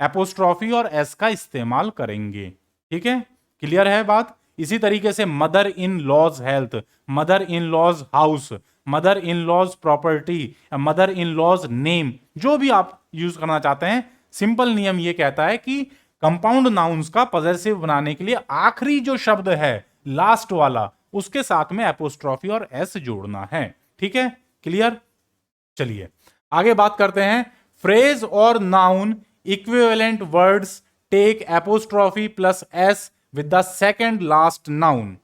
Speaker 1: एपोस्ट्रॉफी और एस का इस्तेमाल करेंगे। ठीक है, क्लियर है बात। इसी तरीके से mother in law's health, mother in law's house, mother in law's property, mother in law's name, जो भी आप यूज करना चाहते हैं, सिंपल नियम ये कहता है कि कंपाउंड नाउन्स का पॉजेसिव बनाने के लिए आखिरी जो शब्द है लास्ट वाला, उसके साथ में एपोस्ट्रॉफी और एस जोड़ना है। ठीक है, क्लियर। चलिए आगे बात करते हैं। फ्रेज और noun equivalent words take apostrophe plus S with the second last noun.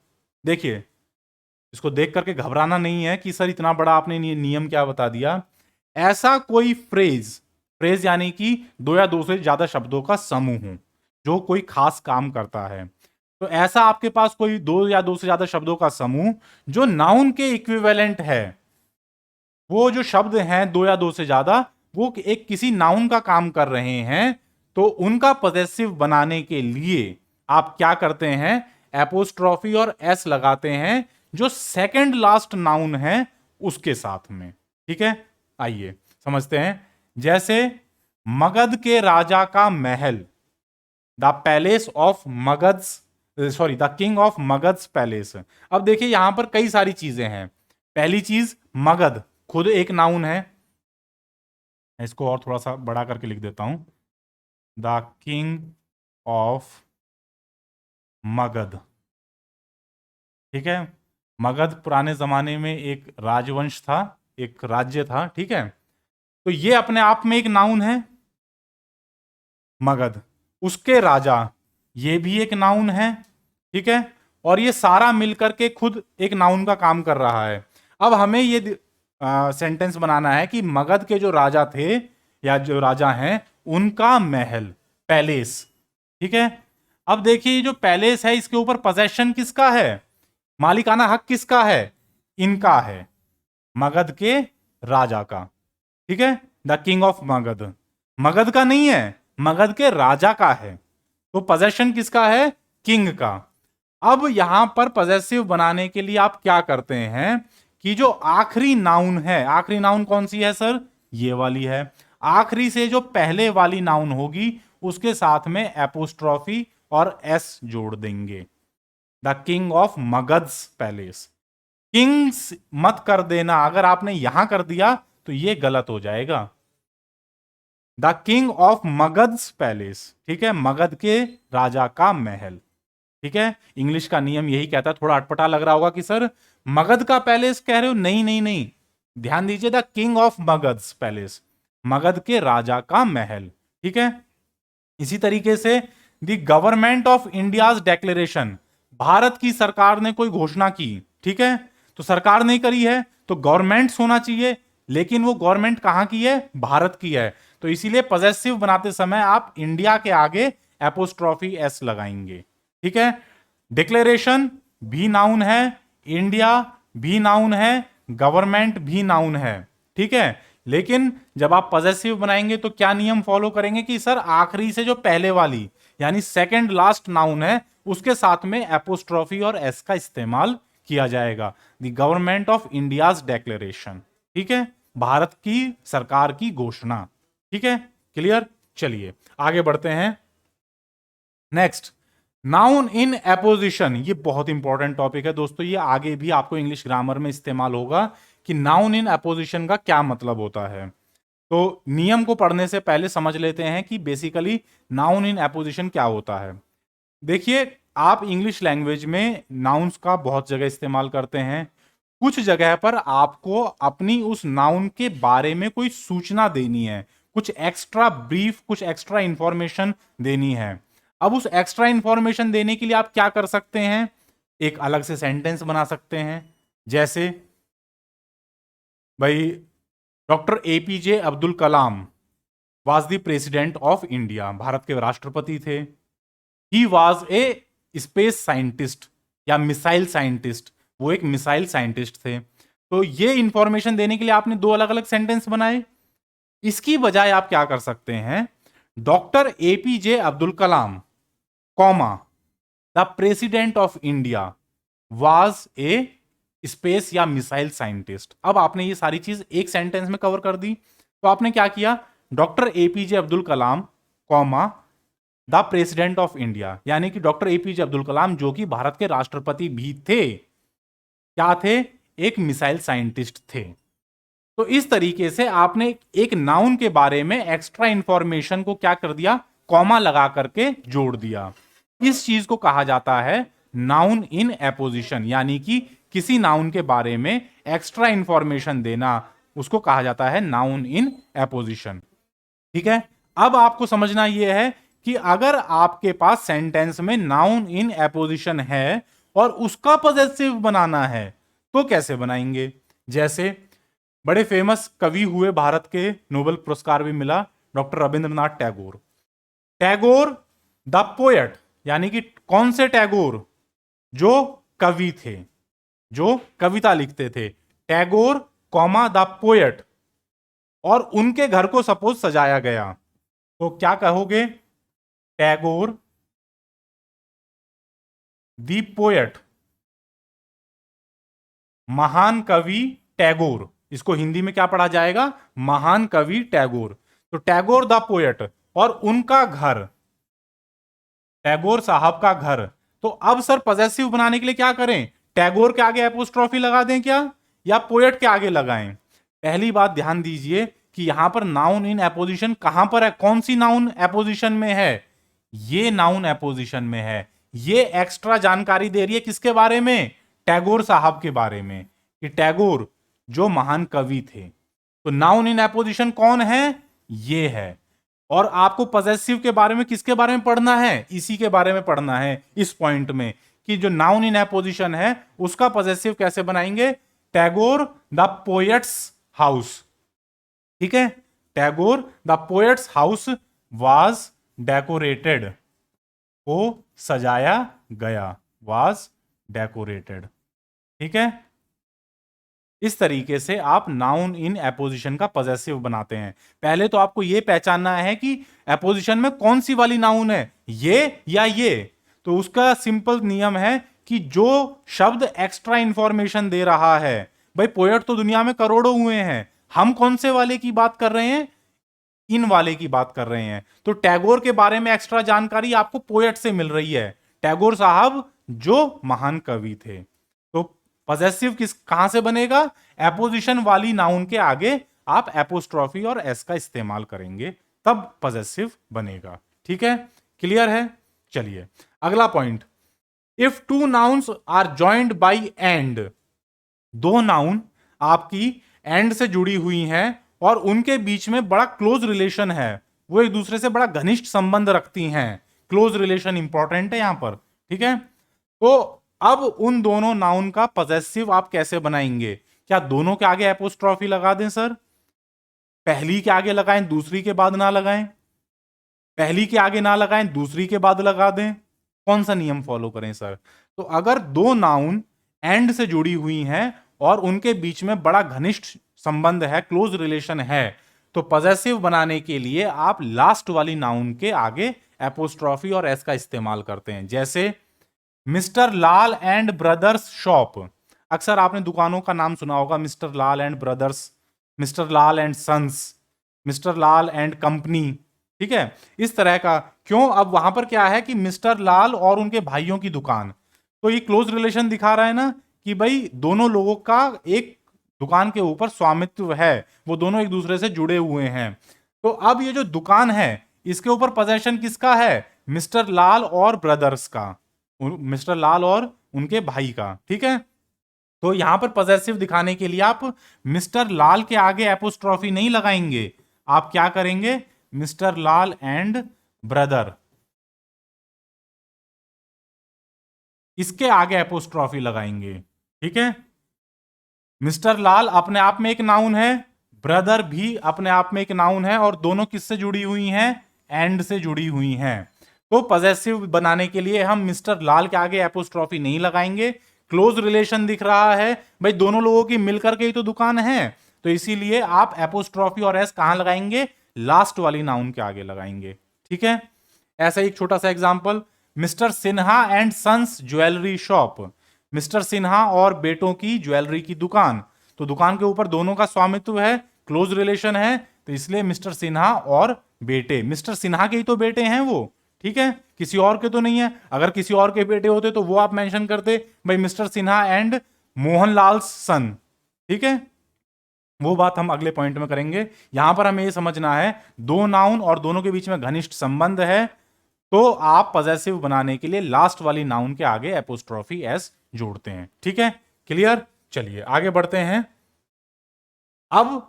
Speaker 1: देखिए इसको देख करके घबराना नहीं है कि सर इतना बड़ा आपने नियम क्या बता दिया। ऐसा कोई फ्रेज, फ्रेज यानी कि दो या दो से ज्यादा शब्दों का समूह जो कोई खास काम करता है, तो ऐसा आपके पास कोई दो या दो से ज्यादा शब्दों का समूह जो नाउन के इक्विवेलेंट है, वो जो शब्द हैं दो या दो से ज्यादा, वो एक किसी नाउन का काम कर रहे हैं, तो उनका पॉसेसिव बनाने के लिए आप क्या करते हैं, एपोस्ट्रॉफी और एस लगाते हैं जो सेकंड लास्ट नाउन है उसके साथ में। ठीक है, आइए समझते हैं। जैसे मगध के राजा का महल, the palace of Magadh, sorry the king of Magadh palace. अब देखिए यहां पर कई सारी चीजें हैं। पहली चीज, मगध खुद एक नाउन है, इसको और थोड़ा सा बड़ा करके लिख देता हूं, द किंग ऑफ मगध। ठीक है, मगध पुराने जमाने में एक राजवंश था, एक राज्य था। ठीक है, तो ये अपने आप में एक नाउन है मगध। उसके राजा, ये भी एक नाउन है। ठीक है, और ये सारा मिलकर के खुद एक नाउन का काम कर रहा है। अब हमें ये सेंटेंस बनाना है कि मगध के जो राजा थे या जो राजा हैं उनका महल, पैलेस। ठीक है, अब देखिए जो पैलेस है इसके ऊपर पोजेशन किसका है, मालिकाना हक किसका है, इनका है, मगध के राजा का। ठीक है, the king of Magadh, Magadh का नहीं है, मगध के राजा का है, तो पोजेशन किसका है, किंग का। अब यहां पर पॉसेसिव बनाने के लिए आप क्या करते हैं कि जो आखिरी नाउन है, आखिरी नाउन कौन सी है सर, ये वाली है, आखिरी से जो पहले वाली नाउन होगी उसके साथ में एपोस्ट्रॉफी और एस जोड़ देंगे। The king of Magadh's palace, king's मत कर देना, अगर आपने यहां कर दिया तो ये गलत हो जाएगा। The king of Magadh's palace, ठीक है, मगध के राजा का महल। ठीक है, इंग्लिश का नियम यही कहता है। थोड़ा अटपटा लग रहा होगा कि सर मगध का पैलेस कह रहे हो, नहीं नहीं नहीं, ध्यान दीजिए, the king of Magadh's palace, Magadh के राजा का महल। ठीक है, इसी तरीके से the government of India's declaration, Bharat की सरकार ने कोई घोषणा की। ठीक है, तो सरकार नहीं करी है तो गवर्नमेंट होना चाहिए, लेकिन वो गवर्नमेंट कहां की है, भारत की है, तो इसीलिए पॉसेसिव बनाते समय आप इंडिया के आगे एपोस्ट्रॉफी एस लगाएंगे। ठीक है, डिक्लेरेशन भी नाउन है, इंडिया भी नाउन है, गवर्नमेंट भी नाउन है। ठीक है, लेकिन जब आप पॉसेसिव बनाएंगे तो क्या नियम फॉलो करेंगे कि सर आखिरी से जो पहले वाली यानी सेकंड लास्ट नाउन है उसके साथ में एपोस्ट्रॉफी और एस का इस्तेमाल किया जाएगा। The government of India's declaration, ठीक है, भारत की सरकार की घोषणा। ठीक है, क्लियर। चलिए आगे बढ़ते हैं। नेक्स्ट, नाउन इन एपोजिशन, ये बहुत इंपॉर्टेंट टॉपिक है दोस्तों, ये आगे भी आपको इंग्लिश ग्रामर में इस्तेमाल होगा कि नाउन इन एपोजिशन का क्या मतलब होता है। तो नियम को पढ़ने से पहले समझ लेते हैं कि बेसिकली नाउन इन एपोजिशन क्या होता है। देखिए आप इंग्लिश लैंग्वेज में नाउन्स का बहुत जगह इस्तेमाल करते हैं, कुछ जगह पर आपको अपनी उस नाउन के बारे में कोई सूचना देनी है, कुछ एक्स्ट्रा ब्रीफ, कुछ एक्स्ट्रा इंफॉर्मेशन देनी है। अब उस एक्स्ट्रा इंफॉर्मेशन देने के लिए आप क्या कर सकते हैं, एक अलग से सेंटेंस बना सकते हैं। जैसे भाई doctor APJ Abdul Kalam was the president of India, Bharat के राष्ट्रपति थे। He was a space scientist या मिसाइल साइंटिस्ट, वो एक मिसाइल साइंटिस्ट थे। तो ये इंफॉर्मेशन देने के लिए आपने दो अलग अलग सेंटेंस बनाए। इसकी बजाय आप क्या कर सकते हैं, doctor APJ Abdul Kalam comma the president of India was a space या मिसाइल साइंटिस्ट। अब आपने ये सारी चीज एक सेंटेंस में कवर कर दी। तो आपने क्या किया, doctor APJ Abdul Kalam comma the president of India, यानी कि डॉक्टर एपीजे अब्दुल कलाम जो कि भारत के राष्ट्रपति भी थे, क्या थे, एक मिसाइल साइंटिस्ट थे। तो इस तरीके से आपने एक नाउन के बारे में एक्स्ट्रा इंफॉर्मेशन को क्या कर दिया, कॉमा लगा करके जोड़ दिया। इस चीज को कहा जाता है नाउन इन एपोजिशन, यानी कि किसी नाउन के बारे में एक्स्ट्रा इंफॉर्मेशन देना, उसको कहा जाता है नाउन इन एपोजिशन। ठीक है, अब आपको समझना यह है कि अगर आपके पास सेंटेंस में नाउन इन एपोजिशन है और उसका पॉजेसिव बनाना है तो कैसे बनाएंगे। जैसे बड़े फेमस कवि हुए, भारत के, नोबेल पुरस्कार भी मिला, doctor Rabindranath Tagore. Tagore the poet, यानी कि कौन से टैगोर, जो कवि थे, जो कविता लिखते थे, टैगोर कॉमा द पोएट, और उनके घर को सपोज सजाया गया तो क्या कहोगे, टैगोर द पोएट, महान कवि टैगोर। इसको हिंदी में क्या पढ़ा जाएगा, महान कवि टैगोर। तो टैगोर द पोएट और उनका घर, टैगोर साहब का घर। तो अब सर पॉजेसिव बनाने के लिए क्या करें, टैगोर के आगे एपोस्ट्रॉफी लगा दें क्या, या पोएट के आगे लगाएं। पहली बात ध्यान दीजिए कि यहां पर नाउन इन एपोजिशन कहां पर है, कौन सी नाउन एपोजिशन में है, ये नाउन एपोजिशन में है। ये एक्स्ट्रा जानकारी दे रही है किसके बारे में, टैगोर साहब के बारे में, कि टैगोर जो महान कवि थे। तो नाउन इन एपोजिशन कौन है, ये है। और आपको पॉजेसिव के बारे में किसके बारे में पढ़ना है, इसी के बारे में पढ़ना है इस पॉइंट में, कि जो नाउन इन एपोजिशन है उसका पॉजेसिव कैसे बनाएंगे, टैगोर द पोएट्स हाउस। ठीक है, Tagore the poets house was decorated, को सजाया गया, वाज डेकोरेटेड। ठीक है, इस तरीके से आप नाउन इन एपोजिशन का पॉजेसिव बनाते हैं। पहले तो आपको यह पहचानना है कि एपोजिशन में कौन सी वाली नाउन है, ये या ये। तो उसका सिंपल नियम है कि जो शब्द एक्स्ट्रा इंफॉर्मेशन दे रहा है, भाई पोएट तो दुनिया में करोड़ों हुए हैं, हम कौन से वाले की बात कर रहे हैं, इन वाले की बात कर रहे हैं। तो टैगोर के बारे में एक्स्ट्रा जानकारी आपको पोएट से मिल रही है, टैगोर साहब जो महान कवि थे। तो पॉजेसिव किस कहां से बनेगा, एपोजिशन वाली नाउन के आगे आप एपोस्ट्रॉफी और एस का इस्तेमाल करेंगे, तब पॉजेसिव बनेगा। ठीक है, क्लियर है। चलिए अगला point, if two nouns are joined by and, दो नाउन आपकी एंड से जुड़ी हुई हैं और उनके बीच में बड़ा क्लोज रिलेशन है, वो एक दूसरे से बड़ा घनिष्ठ संबंध रखती हैं, क्लोज रिलेशन इंपॉर्टेंट है यहां पर। ठीक है, तो अब उन दोनों नाउन का पॉजेसिव आप कैसे बनाएंगे, क्या दोनों के आगे एपोस्ट्रॉफी लगा दें सर, पहली के आगे लगाएं दूसरी के बाद ना लगाएं, पहली के आगे ना लगाएं दूसरी के बाद लगा दें, कौन सा नियम फॉलो करें सर। तो अगर दो नाउन एंड से जुड़ी हुई हैं और उनके बीच में बड़ा घनिष्ठ संबंध है, क्लोज रिलेशन है, तो पॉजेसिव बनाने के लिए आप लास्ट वाली नाउन के आगे एपोस्ट्रॉफी और एस का इस्तेमाल करते हैं। जैसे mister Lal and brothers shop, अक्सर आपने दुकानों का नाम सुना होगा, mister Lal and brothers, mister Lal and sons, mister Lal and company. ठीक है, इस तरह का क्यों, अब वहां पर क्या है कि मिस्टर लाल और उनके भाइयों की दुकान, तो ये क्लोज रिलेशन दिखा रहा है ना, कि भाई दोनों लोगों का एक दुकान के ऊपर स्वामित्व है, वो दोनों एक दूसरे से जुड़े हुए हैं। तो अब ये जो दुकान है इसके ऊपर पोजेशन किसका है, मिस्टर लाल और ब्रदर्स का, मिस्टर लाल और उनके भाई का। ठीक है, तो यहां पर पॉजेसिव दिखाने के लिए आप मिस्टर लाल के आगे एपोस्ट्रॉफी नहीं लगाएंगे, आप क्या करेंगे, मिस्टर लाल एंड ब्रदर, इसके आगे एपोस्ट्रॉफी लगाएंगे। ठीक है, मिस्टर लाल अपने आप में एक नाउन है, ब्रदर भी अपने आप में एक नाउन है, और दोनों किससे जुड़ी हुई हैं, एंड से जुड़ी हुई हैं। तो पॉजेसिव बनाने के लिए हम मिस्टर लाल के आगे एपोस्ट्रॉफी नहीं लगाएंगे, क्लोज रिलेशन दिख रहा है, भाई दोनों लोगों की मिलकर के ही तो दुकान है, तो इसीलिए आप एपोस्ट्रॉफी और एस कहां लगाएंगे, लास्ट वाली नाउन के आगे लगाएंगे। ठीक है, ऐसा एक छोटा सा example, mister Sinha and sons jewellery shop, mister Sinha और बेटों की ज्वेलरी की दुकान, तो दुकान के ऊपर दोनों का स्वामित्व है, क्लोज रिलेशन है, तो इसलिए मिस्टर सिन्हा और बेटे, मिस्टर सिन्हा के ही तो बेटे हैं वो, ठीक है, किसी और के तो नहीं है। अगर किसी और के बेटे होते तो वो आप मेंशन करते, भाई मिस्टर सिन्हा एंड मोहनलाल सन। ठीक है, वो बात हम अगले पॉइंट में करेंगे। यहां पर हमें ये समझना है दो नाउन और दोनों के बीच में घनिष्ठ संबंध है, तो आप पॉजेसिव बनाने के लिए लास्ट वाली नाउन के आगे एपोस्ट्रॉफी एस जोड़ते हैं। ठीक है, क्लियर। चलिए आगे बढ़ते हैं। अब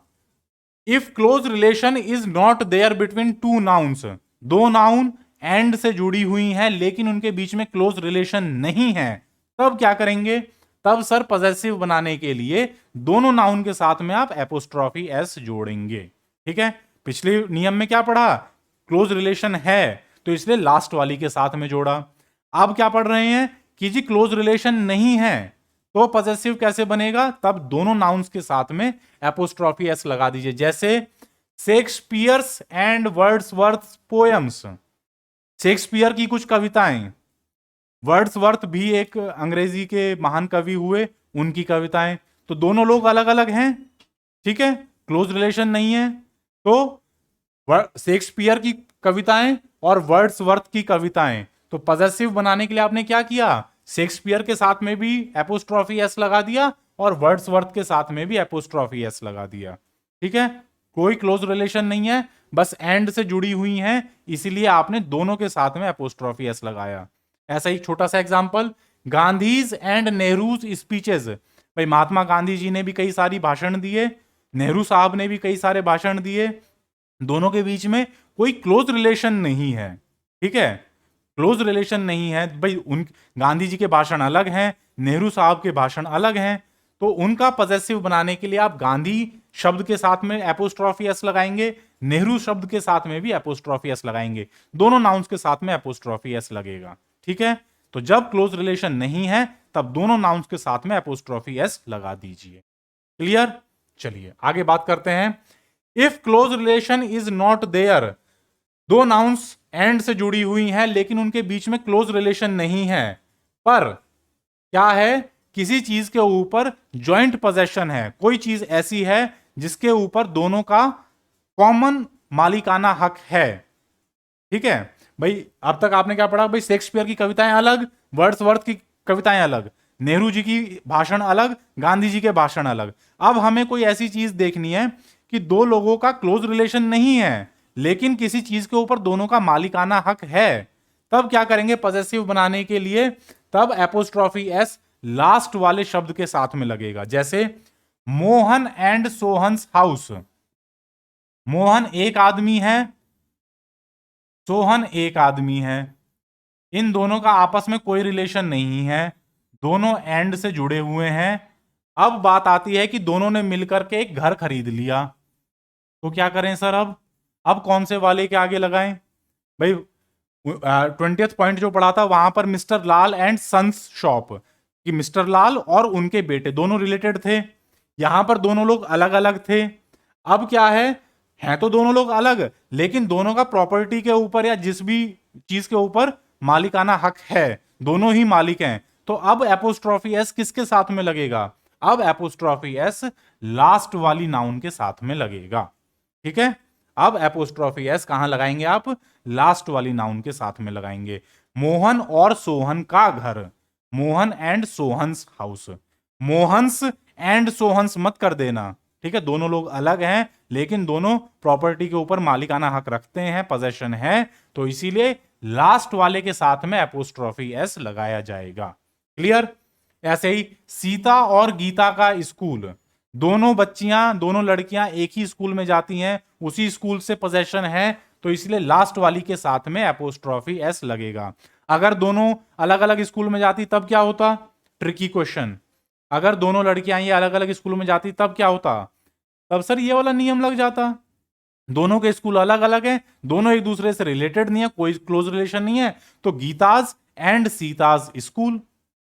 Speaker 1: if close relation is not there between two nouns, दो नाउन एंड से जुड़ी हुई हैं लेकिन उनके बीच में क्लोज रिलेशन नहीं है, तब क्या करेंगे? तब सर पॉजेसिव बनाने के लिए दोनों नाउन के साथ में आप एपोस्ट्रॉफी एस जोड़ेंगे। ठीक है, पिछले नियम में क्या पढ़ा? क्लोज रिलेशन है तो इसलिए लास्ट वाली के साथ में जोड़ा। अब क्या पढ़ रहे हैं कि जी क्लोज रिलेशन नहीं है तो पॉजेसिव कैसे बनेगा? तब दोनों नाउन्स के साथ में एपोस्ट्रॉफी एस लगा दीजिए। जैसे Shakespeare's and Wordsworth poems, Shakespeare की कुछ कविताएं, वर्ड्सवर्थ भी एक अंग्रेजी के महान कवि हुए, उनकी कविताएं, तो दोनों लोग अलग अलग हैं। ठीक है, क्लोज रिलेशन नहीं है। तो शेक्सपियर की कविताएं और वर्ड्सवर्थ की कविताएं, तो पॉजेसिव बनाने के लिए आपने क्या किया? शेक्सपियर के साथ में भी एपोस्ट्रॉफी एस लगा दिया और वर्ड्सवर्थ के साथ में भी एपोस्ट्रॉफी एस लगा दिया। ठीक है, कोई क्लोज रिलेशन नहीं है, बस एंड से जुड़ी हुई हैं, इसीलिए आपने दोनों के साथ में एपोस्ट्रॉफी एस लगाया। ऐसा ही छोटा सा example, Gandhi's and Nehru's speeches. भाई महात्मा गांधी जी ने भी कई सारी भाषण दिए, नेहरू साहब ने भी कई सारे भाषण दिए, दोनों के बीच में कोई क्लोज रिलेशन नहीं है। ठीक है, क्लोज रिलेशन नहीं है भाई, उन गांधी जी के भाषण अलग हैं, नेहरू साहब के भाषण अलग हैं, तो उनका पॉजेसिव बनाने के लिए आप गांधी शब्द के साथ में एपोस्ट्रॉफी एस लगाएंगे, नेहरू शब्द के साथ में भी एपोस्ट्रॉफी एस लगाएंगे, दोनों नाउन्स के साथ में एपोस्ट्रॉफी एस लगेगा। ठीक है, तो जब क्लोज रिलेशन नहीं है तब दोनों नाउन्स के साथ में एपोस्ट्रॉफी एस लगा दीजिए। क्लियर? चलिए आगे बात करते हैं। If close relation is not there, दो नाउन्स एंड से जुड़ी हुई हैं लेकिन उनके बीच में क्लोज रिलेशन नहीं है, पर क्या है? किसी चीज के ऊपर जॉइंट पोजेशन है, कोई चीज ऐसी है जिसके ऊपर दोनों का कॉमन मालिकाना हक है। ठीक है भाई, अब तक आपने क्या पढ़ा? भाई शेक्सपियर की कविताएं अलग, वर्ड्सवर्थ की कविताएं अलग, नेहरू जी की भाषण अलग, गांधी जी के भाषण अलग। अब हमें कोई ऐसी चीज देखनी है कि दो लोगों का क्लोज रिलेशन नहीं है लेकिन किसी चीज के ऊपर दोनों का मालिकाना हक है, तब क्या करेंगे पॉजेसिव बनाने के लिए? तब एपोस्ट्रॉफी एस लास्ट वाले शब्द के साथ में लगेगा। जैसे मोहन एंड सोहन्स हाउस, मोहन एक आदमी है, सोहन एक आदमी है, इन दोनों का आपस में कोई रिलेशन नहीं है, दोनों एंड से जुड़े हुए हैं। अब बात आती है कि दोनों ने मिलकर के एक घर खरीद लिया, तो क्या करें सर? अब कौन से वाले के आगे लगाएं? भाई 20th पॉइंट जो पढ़ा था वहां पर mister Lal and sons shop, कि मिस्टर लाल और उनके बेटे दोनों रिलेटेड थे, यहां पर दोनों लोग अलग अलग थे। अब क्या है, हैं तो दोनों लोग अलग लेकिन दोनों का प्रॉपर्टी के ऊपर या जिस भी चीज के ऊपर मालिकाना हक है, दोनों ही मालिक हैं। तो अब एपोस्ट्रॉफी एस किसके साथ में लगेगा? अब एपोस्ट्रॉफी एस लास्ट वाली नाउन के साथ में लगेगा। ठीक है, अब एपोस्ट्रॉफी एस कहां लगाएंगे आप? लास्ट वाली नाउन के साथ में लगाएंगे। मोहन और सोहन का घर, Mohan and Sohan's house, Mohan's and Sohan's मत कर देना। ठीक है, दोनों लोग अलग हैं लेकिन दोनों प्रॉपर्टी के ऊपर मालिकाना हक रखते हैं, पोजेशन है, तो इसीलिए लास्ट वाले के साथ में एपोस्ट्रॉफी एस लगाया जाएगा। क्लियर? ऐसे ही सीता और गीता का स्कूल, दोनों बच्चियां, दोनों लड़कियां एक ही स्कूल में जाती हैं, उसी स्कूल से पोजेशन है, तो इसलिए लास्ट वाली के साथ में एपोस्ट्रॉफी एस लगेगा। अगर दोनों अलग अलग स्कूल में जाती तब क्या होता? Tricky question. अगर दोनों लड़कियां ये अलग अलग स्कूल में जाती तब क्या होता? तब सर ये वाला नियम लग जाता, दोनों के स्कूल अलग अलग हैं, दोनों एक दूसरे से रिलेटेड नहीं है, कोई क्लोज रिलेशन नहीं है, तो Geeta's and Sita's school,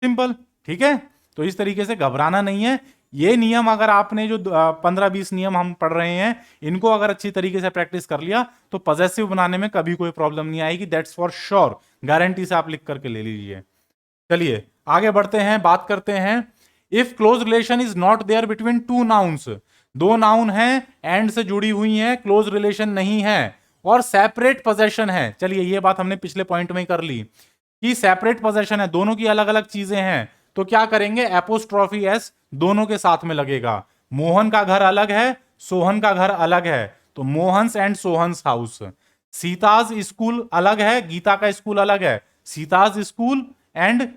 Speaker 1: simple. ठीक है, तो इस तरीके से घबराना नहीं है। ये नियम अगर आपने जो 15-20 नियम हम पढ़ रहे हैं, इनको अगर अच्छी तरीके से प्रैक्टिस कर लिया तो पॉजेसिव बनाने में कभी कोई प्रॉब्लम नहीं आएगी, दैट्स फॉर श्योर, गारंटी से आप लिख करके ले लीजिए। चलिए आगे बढ़ते हैं, बात करते हैं। If close relation is not there between two nouns, दो नाउन हैं एंड से जुड़ी हुई हैं, क्लोज रिलेशन नहीं है और सेपरेट पोजेशन है। चलिए ये बात हमने पिछले पॉइंट में कर ली कि सेपरेट पोजेशन है, दोनों की अलग अलग चीजें हैं, तो क्या करेंगे? एपोस्ट्रॉफी एस दोनों के साथ में लगेगा। मोहन का घर अलग है, सोहन का घर अलग है, तो Mohan's and Sohan's house. Sita's school अलग है, गीता का स्कूल अलग है, Sita's school and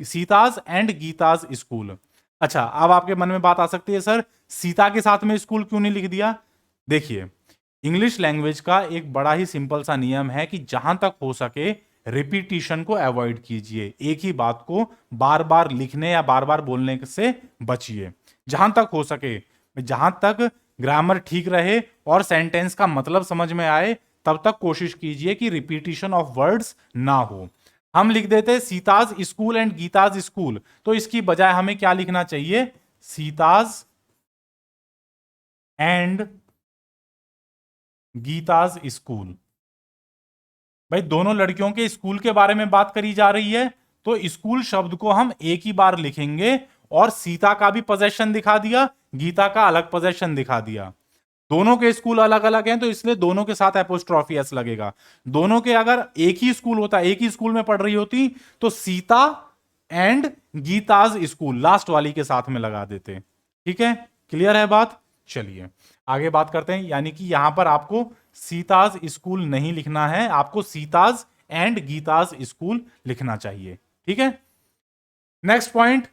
Speaker 1: Sita's and Gita's school. अच्छा, अब आपके मन में बात आ सकती है, सर सीता के साथ में स्कूल क्यों नहीं लिख दिया? देखिए, इंग्लिश लैंग्वेज का एक बड़ा ही सिंपल सा नियम है कि जहां तक हो सके रिपीटिशन को अवॉइड कीजिए, एक ही बात को बार बार लिखने या बार बार बोलने से बचिए जहां तक हो सके। जहां तक ग्रामर ठीक रहे और सेंटेंस का मतलब समझ में आए तब तक कोशिश कीजिए कि रिपीटिशन ऑफ वर्ड्स ना हो। हम लिख देते Sita's school and Gita's school, तो इसकी बजाय हमें क्या लिखना चाहिए? Sita's and Gita's school. भाई दोनों लड़कियों के स्कूल के बारे में बात करी जा रही है, तो स्कूल शब्द को हम एक ही बार लिखेंगे और सीता का भी पोजेशन दिखा दिया, गीता का अलग पोजेशन दिखा दिया। दोनों के स्कूल अलग अलग हैं तो इसलिए दोनों के साथ एपोस्ट्रॉफी एस लगेगा। दोनों के अगर एक ही स्कूल होता, एक ही स्कूल में पढ़ रही होती, तो Sita and Gita's school last वाली के साथ में लगा देते। ठीक है, क्लियर है बात? चलिए आगे बात करते हैं। यानी कि यहां पर आपको सीताज स्कूल नहीं लिखना है, आपको सीताज एंड गीताज स्कूल लिखना चाहिए। ठीक है, next point,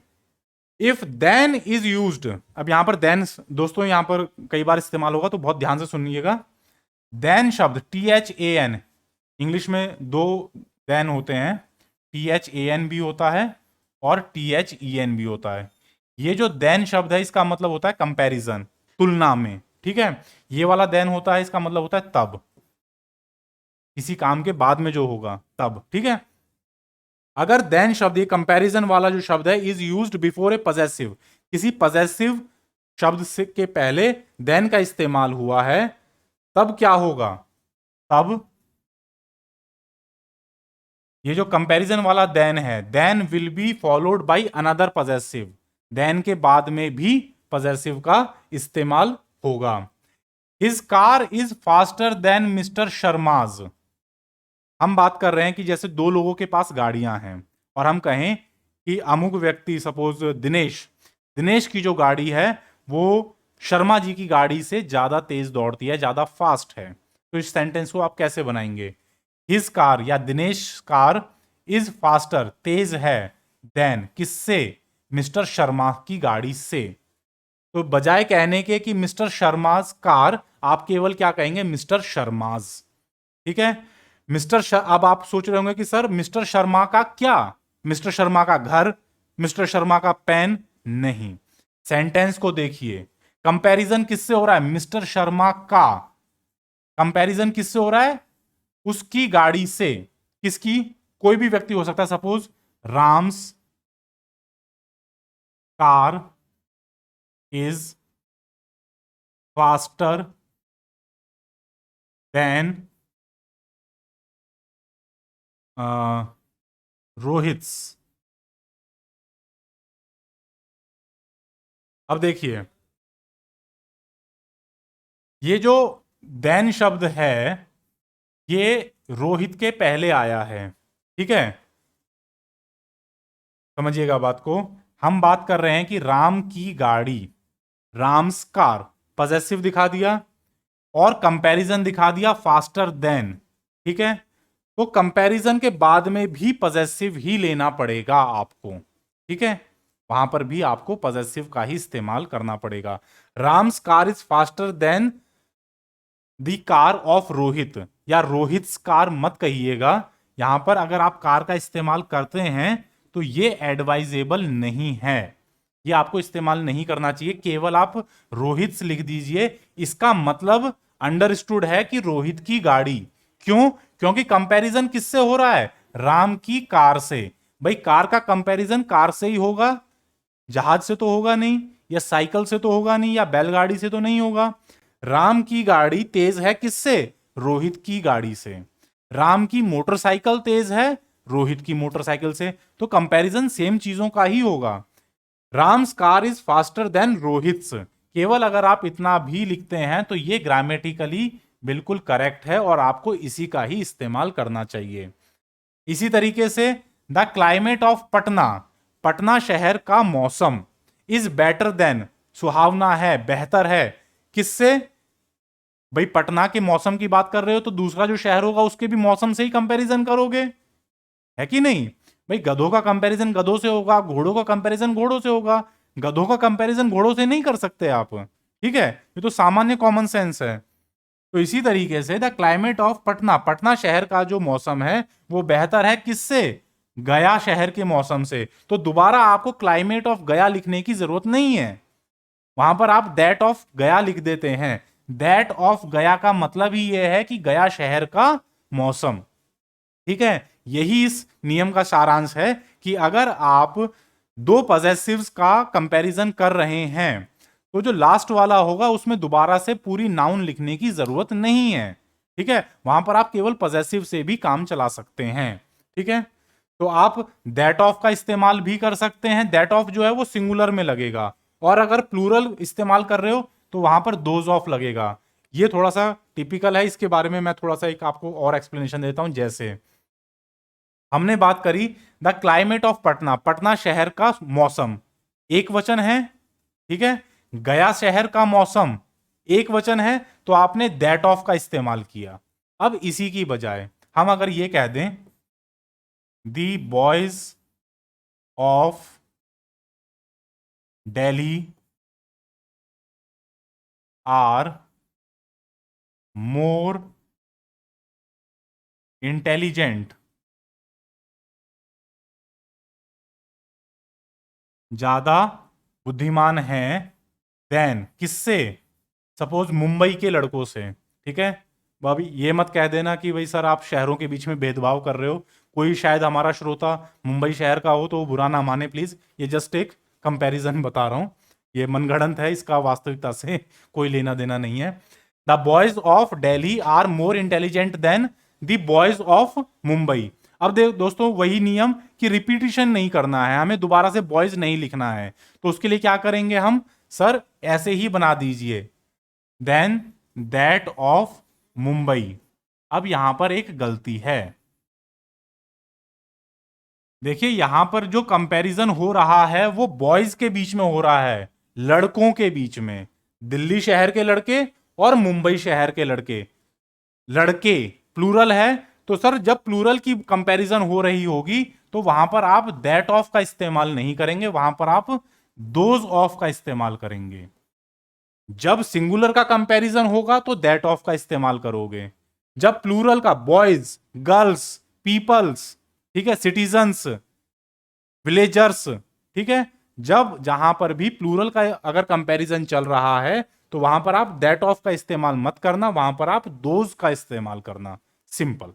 Speaker 1: if than is used. अब यहां पर देन दोस्तों यहां पर कई बार इस्तेमाल होगा तो बहुत ध्यान से सुनिएगा। देन शब्द THAN, इंग्लिश में दो देन होते हैं, THAN भी होता है और THEN भी होता है। ये जो देन शब्द है इसका मतलब होता है कंपैरिजन, तुलना में। ठीक है, ये वाला देन होता है इसका मतलब होता है तब, किसी काम के बाद में जो होगा तब। ठीक है, अगर देन शब्द, ये कंपैरिजन वाला जो शब्द है, is used before A possessive, किसी पजेसिव शब्द से के पहले देन का इस्तेमाल हुआ है, तब क्या होगा? तब ये जो कंपैरिजन वाला देन है, than will be followed by another possessive, than के बाद में भी पजेसिव का इस्तेमाल होगा। His car is faster than mister Sharma's. हम बात कर रहे हैं कि जैसे दो लोगों के पास गाड़ियां हैं और हम कहें कि अमुक व्यक्ति, सपोज दिनेश, दिनेश की जो गाड़ी है वो शर्मा जी की गाड़ी से ज्यादा तेज दौड़ती है, ज्यादा फास्ट है। तो इस सेंटेंस को आप कैसे बनाएंगे? हिज कार या दिनेश कार इज फास्टर, तेज है, देन किससे? मिस्टर शर्मा की गाड़ी से। तो बजाय कहने के कि मिस्टर शर्माज कार, आप केवल क्या कहेंगे? मिस्टर शर्माज। ठीक है, अब आप सोच रहे होंगे कि सर मिस्टर शर्मा का क्या? मिस्टर शर्मा का घर, मिस्टर शर्मा का पेन? नहीं, सेंटेंस को देखिए, कंपैरिजन किससे हो रहा है? मिस्टर शर्मा का कंपैरिजन किससे हो रहा है? उसकी गाड़ी से। किसकी? कोई भी व्यक्ति हो सकता है, suppose Ram's car is faster than Rohit's. अब देखिए, ये जो देन शब्द है ये रोहित के पहले आया है। ठीक है, समझिएगा बात को। हम बात कर रहे हैं कि राम की गाड़ी, राम्स कार, पजेसिव दिखा दिया और कंपैरिजन दिखा दिया फास्टर देन। ठीक है, तो कंपैरिजन के बाद में भी पजेसिव ही लेना पड़ेगा आपको। ठीक है, वहां पर भी आपको पजेसिव का ही इस्तेमाल करना पड़ेगा। Ram's car is faster then the car of Rohit, या रोहित कार मत कहिएगा। यहां पर अगर आप कार का इस्तेमाल करते हैं तो ये एडवाइजेबल नहीं है, ये आपको इस्तेमाल नहीं करना चाहिए। केवल आप रोहित लिख दीजिए, इसका मतलब अंडरस्टूड है कि रोहित की गाड़ी। क्यों? क्योंकि कंपैरिजन किससे हो रहा है? राम की कार से। भाई कार का कंपैरिजन कार से ही होगा, जहाज से तो होगा नहीं, या साइकिल से तो होगा नहीं, या बैलगाड़ी से तो नहीं होगा। राम की गाड़ी तेज है किससे? रोहित की गाड़ी से। राम की मोटरसाइकिल तेज है रोहित की मोटरसाइकिल से। तो कंपैरिजन सेम चीजों का ही होगा। Ram's car is faster than Rohit's, केवल अगर आप इतना भी लिखते हैं तो ये ग्रामेटिकली बिल्कुल करेक्ट है और आपको इसी का ही इस्तेमाल करना चाहिए। इसी तरीके से the climate of Patna, Patna शहर का मौसम, इज बेटर देन, सुहावना है, बेहतर है, किससे? भाई पटना के मौसम की बात कर रहे हो तो दूसरा जो शहर होगा उसके भी मौसम से ही कंपैरिजन करोगे, है कि नहीं? भाई गधों का कंपैरिजन गधों से होगा, घोड़ों का कंपैरिजन घोड़ों से होगा। गधों का कंपैरिजन घोड़ों से नहीं कर सकते आप, ठीक है, ये तो सामान्य कॉमन सेंस है। तो इसी तरीके से the climate of Patna, Patna शहर का जो मौसम है वो बेहतर है किससे, गया शहर के मौसम से। तो दोबारा आपको क्लाइमेट ऑफ गया लिखने की जरूरत नहीं है, वहां पर आप दैट ऑफ गया लिख देते हैं। दैट ऑफ गया का मतलब ही यह है कि गया शहर का मौसम, ठीक है। यही इस नियम का सारांश है कि अगर आप दो पॉजेसिव्स का कंपैरिजन कर रहे हैं तो जो लास्ट वाला होगा उसमें दोबारा से पूरी नाउन लिखने की जरूरत नहीं है, ठीक है। वहां पर आप केवल पॉजेसिव से भी काम चला सकते हैं, ठीक है। तो आप दैट ऑफ का इस्तेमाल भी कर सकते हैं, दैट ऑफ जो है वो सिंगुलर में लगेगा, और अगर प्लूरल इस्तेमाल कर रहे हो तो वहां पर दोज ऑफ लगेगा। ये थोड़ा सा टिपिकल है, इसके बारे में मैं थोड़ा सा एक आपको और एक्सप्लेनेशन देता हूं। जैसे हमने बात करी the climate of Patna, Patna शहर का मौसम एक वचन है, ठीक है। गया शहर का मौसम एक वचन है, तो आपने दैट ऑफ का इस्तेमाल किया। अब इसी की बजाय हम अगर ये कह दें the boys of Delhi are more intelligent, ज्यादा बुद्धिमान हैं देन किससे, सपोज मुंबई के लड़कों से, ठीक है। अभी ये मत कह देना कि भाई सर आप शहरों के बीच में भेदभाव कर रहे हो, कोई शायद हमारा श्रोता मुंबई शहर का हो तो वो बुरा ना माने प्लीज, ये जस्ट एक कंपैरिजन बता रहा हूं, ये मनगढ़ंत है, इसका वास्तविकता से कोई लेना देना नहीं है। The boys of Delhi are more intelligent than the boys of Mumbai. अब दोस्तों वही नियम कि रिपीटिशन नहीं करना है, हमें दोबारा से बॉयज नहीं लिखना है, तो उसके लिए क्या करेंगे हम, सर ऐसे ही बना दीजिए देन दैट ऑफ मुंबई। अब यहां पर एक गलती है, देखिए यहां पर जो कंपैरिजन हो रहा है वो बॉयज के बीच में हो रहा है, लड़कों के बीच में, दिल्ली शहर के लड़के और मुंबई शहर के लड़के, लड़के प्लूरल है, तो सर जब प्लूरल की कंपैरिजन हो रही होगी तो वहां पर आप दैट ऑफ का इस्तेमाल नहीं करेंगे, वहां पर आप दोज ऑफ का इस्तेमाल करेंगे। जब सिंगुलर का कंपैरिजन होगा तो दैट ऑफ का इस्तेमाल करोगे, जब प्लूरल का बॉयज, गर्ल्स, पीपल्स, ठीक है, सिटीजन्स, विलेजर्स, ठीक है, जब जहां पर भी प्लूरल का अगर कंपैरिजन चल रहा है तो वहां पर आप दैट ऑफ का इस्तेमाल मत करना, वहां पर आप दोज का इस्तेमाल करना, सिंपल,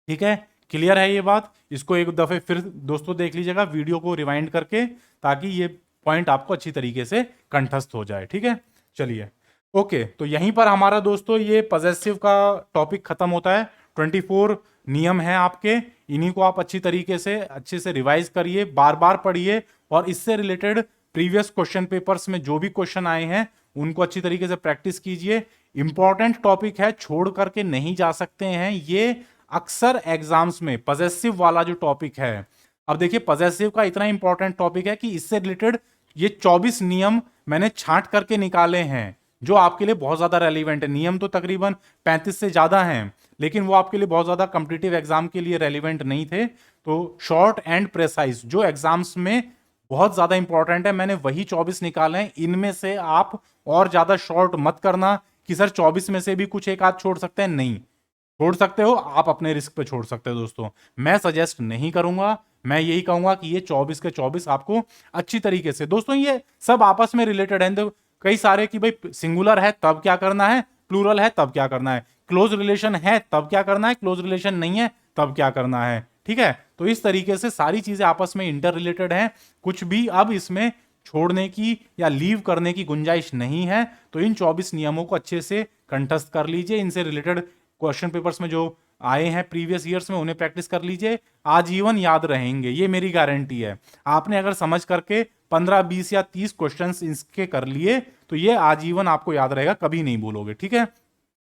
Speaker 1: ठीक है। क्लियर है ये बात, इसको एक दफे फिर दोस्तों देख लीजिएगा वीडियो को रिवाइंड करके, ताकि ये पॉइंट आपको अच्छी तरीके से कंठस्थ हो जाए, ठीक है। चलिए ओके, तो यहीं पर हमारा दोस्तों ये पॉजेसिव का टॉपिक खत्म होता है। 24 नियम है आपके, इन्हीं को आप अच्छे से रिवाइज करिए, बार बार पढ़िए, और इससे रिलेटेड प्रीवियस क्वेश्चन पेपर्स में जो भी क्वेश्चन आए हैं उनको अच्छी तरीके से प्रैक्टिस कीजिए। इंपॉर्टेंट टॉपिक है, छोड़ करके नहीं जा सकते हैं, ये अक्सर एग्जाम्स में पॉजेसिव वाला जो टॉपिक है। अब देखिए पॉजेसिव का इतना इंपॉर्टेंट टॉपिक है कि इससे रिलेटेड ये 24 नियम मैंने छांट करके निकाले हैं जो आपके लिए बहुत ज्यादा रेलिवेंट है। नियम तो तकरीबन 35 से ज्यादा हैं, लेकिन वो आपके लिए बहुत ज्यादा कॉम्पिटिटिव एग्जाम के लिए रेलिवेंट नहीं थे। तो शॉर्ट एंड प्रेसाइज जो एग्जाम्स में बहुत ज्यादा इंपॉर्टेंट है, मैंने वही 24 निकाले हैं। इनमें से आप और ज्यादा शॉर्ट मत करना कि सर 24 में से भी कुछ एक आध छोड़ सकते हैं, नहीं छोड़ सकते हो, आप अपने रिस्क पे छोड़ सकते हो दोस्तों, मैं सजेस्ट नहीं करूंगा। मैं यही कहूंगा कि ये 24 के 24 आपको अच्छी तरीके से, दोस्तों ये सब आपस में रिलेटेड है। तो कई सारे कि भाई सिंगुलर है तब क्या करना है, प्लूरल है तब क्या करना है, क्लोज रिलेशन है तब क्या करना है, क्लोज रिलेशन नहीं है तब क्या करना है, ठीक है। तो इस तरीके से सारी चीजें आपस में इंटर रिलेटेड हैं, कुछ भी अब इसमें छोड़ने की या लीव करने की गुंजाइश नहीं है। तो इन 24 नियमों को अच्छे से कंठस्थ कर लीजिए, इनसे रिलेटेड क्वेश्चन पेपर्स में जो आए हैं प्रीवियस ईयर्स में उन्हें प्रैक्टिस कर लीजिए, आजीवन याद रहेंगे, ये मेरी गारंटी है। आपने अगर समझ करके 15, 20 या 30 क्वेश्चंस इसके कर लिए तो ये आजीवन आपको याद रहेगा, कभी नहीं भूलोगे, ठीक है।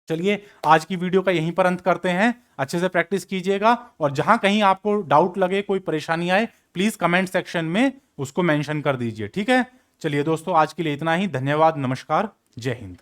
Speaker 1: चलिए आज की वीडियो का यहीं पर अंत करते हैं, अच्छे से प्रैक्टिस कीजिएगा, और जहां कहीं आपको डाउट लगे, कोई परेशानी आए, प्लीज कमेंट सेक्शन में उसको मेंशन कर दीजिए, ठीक है। चलिए दोस्तों आज के लिए इतना ही, धन्यवाद, नमस्कार, जय हिंद।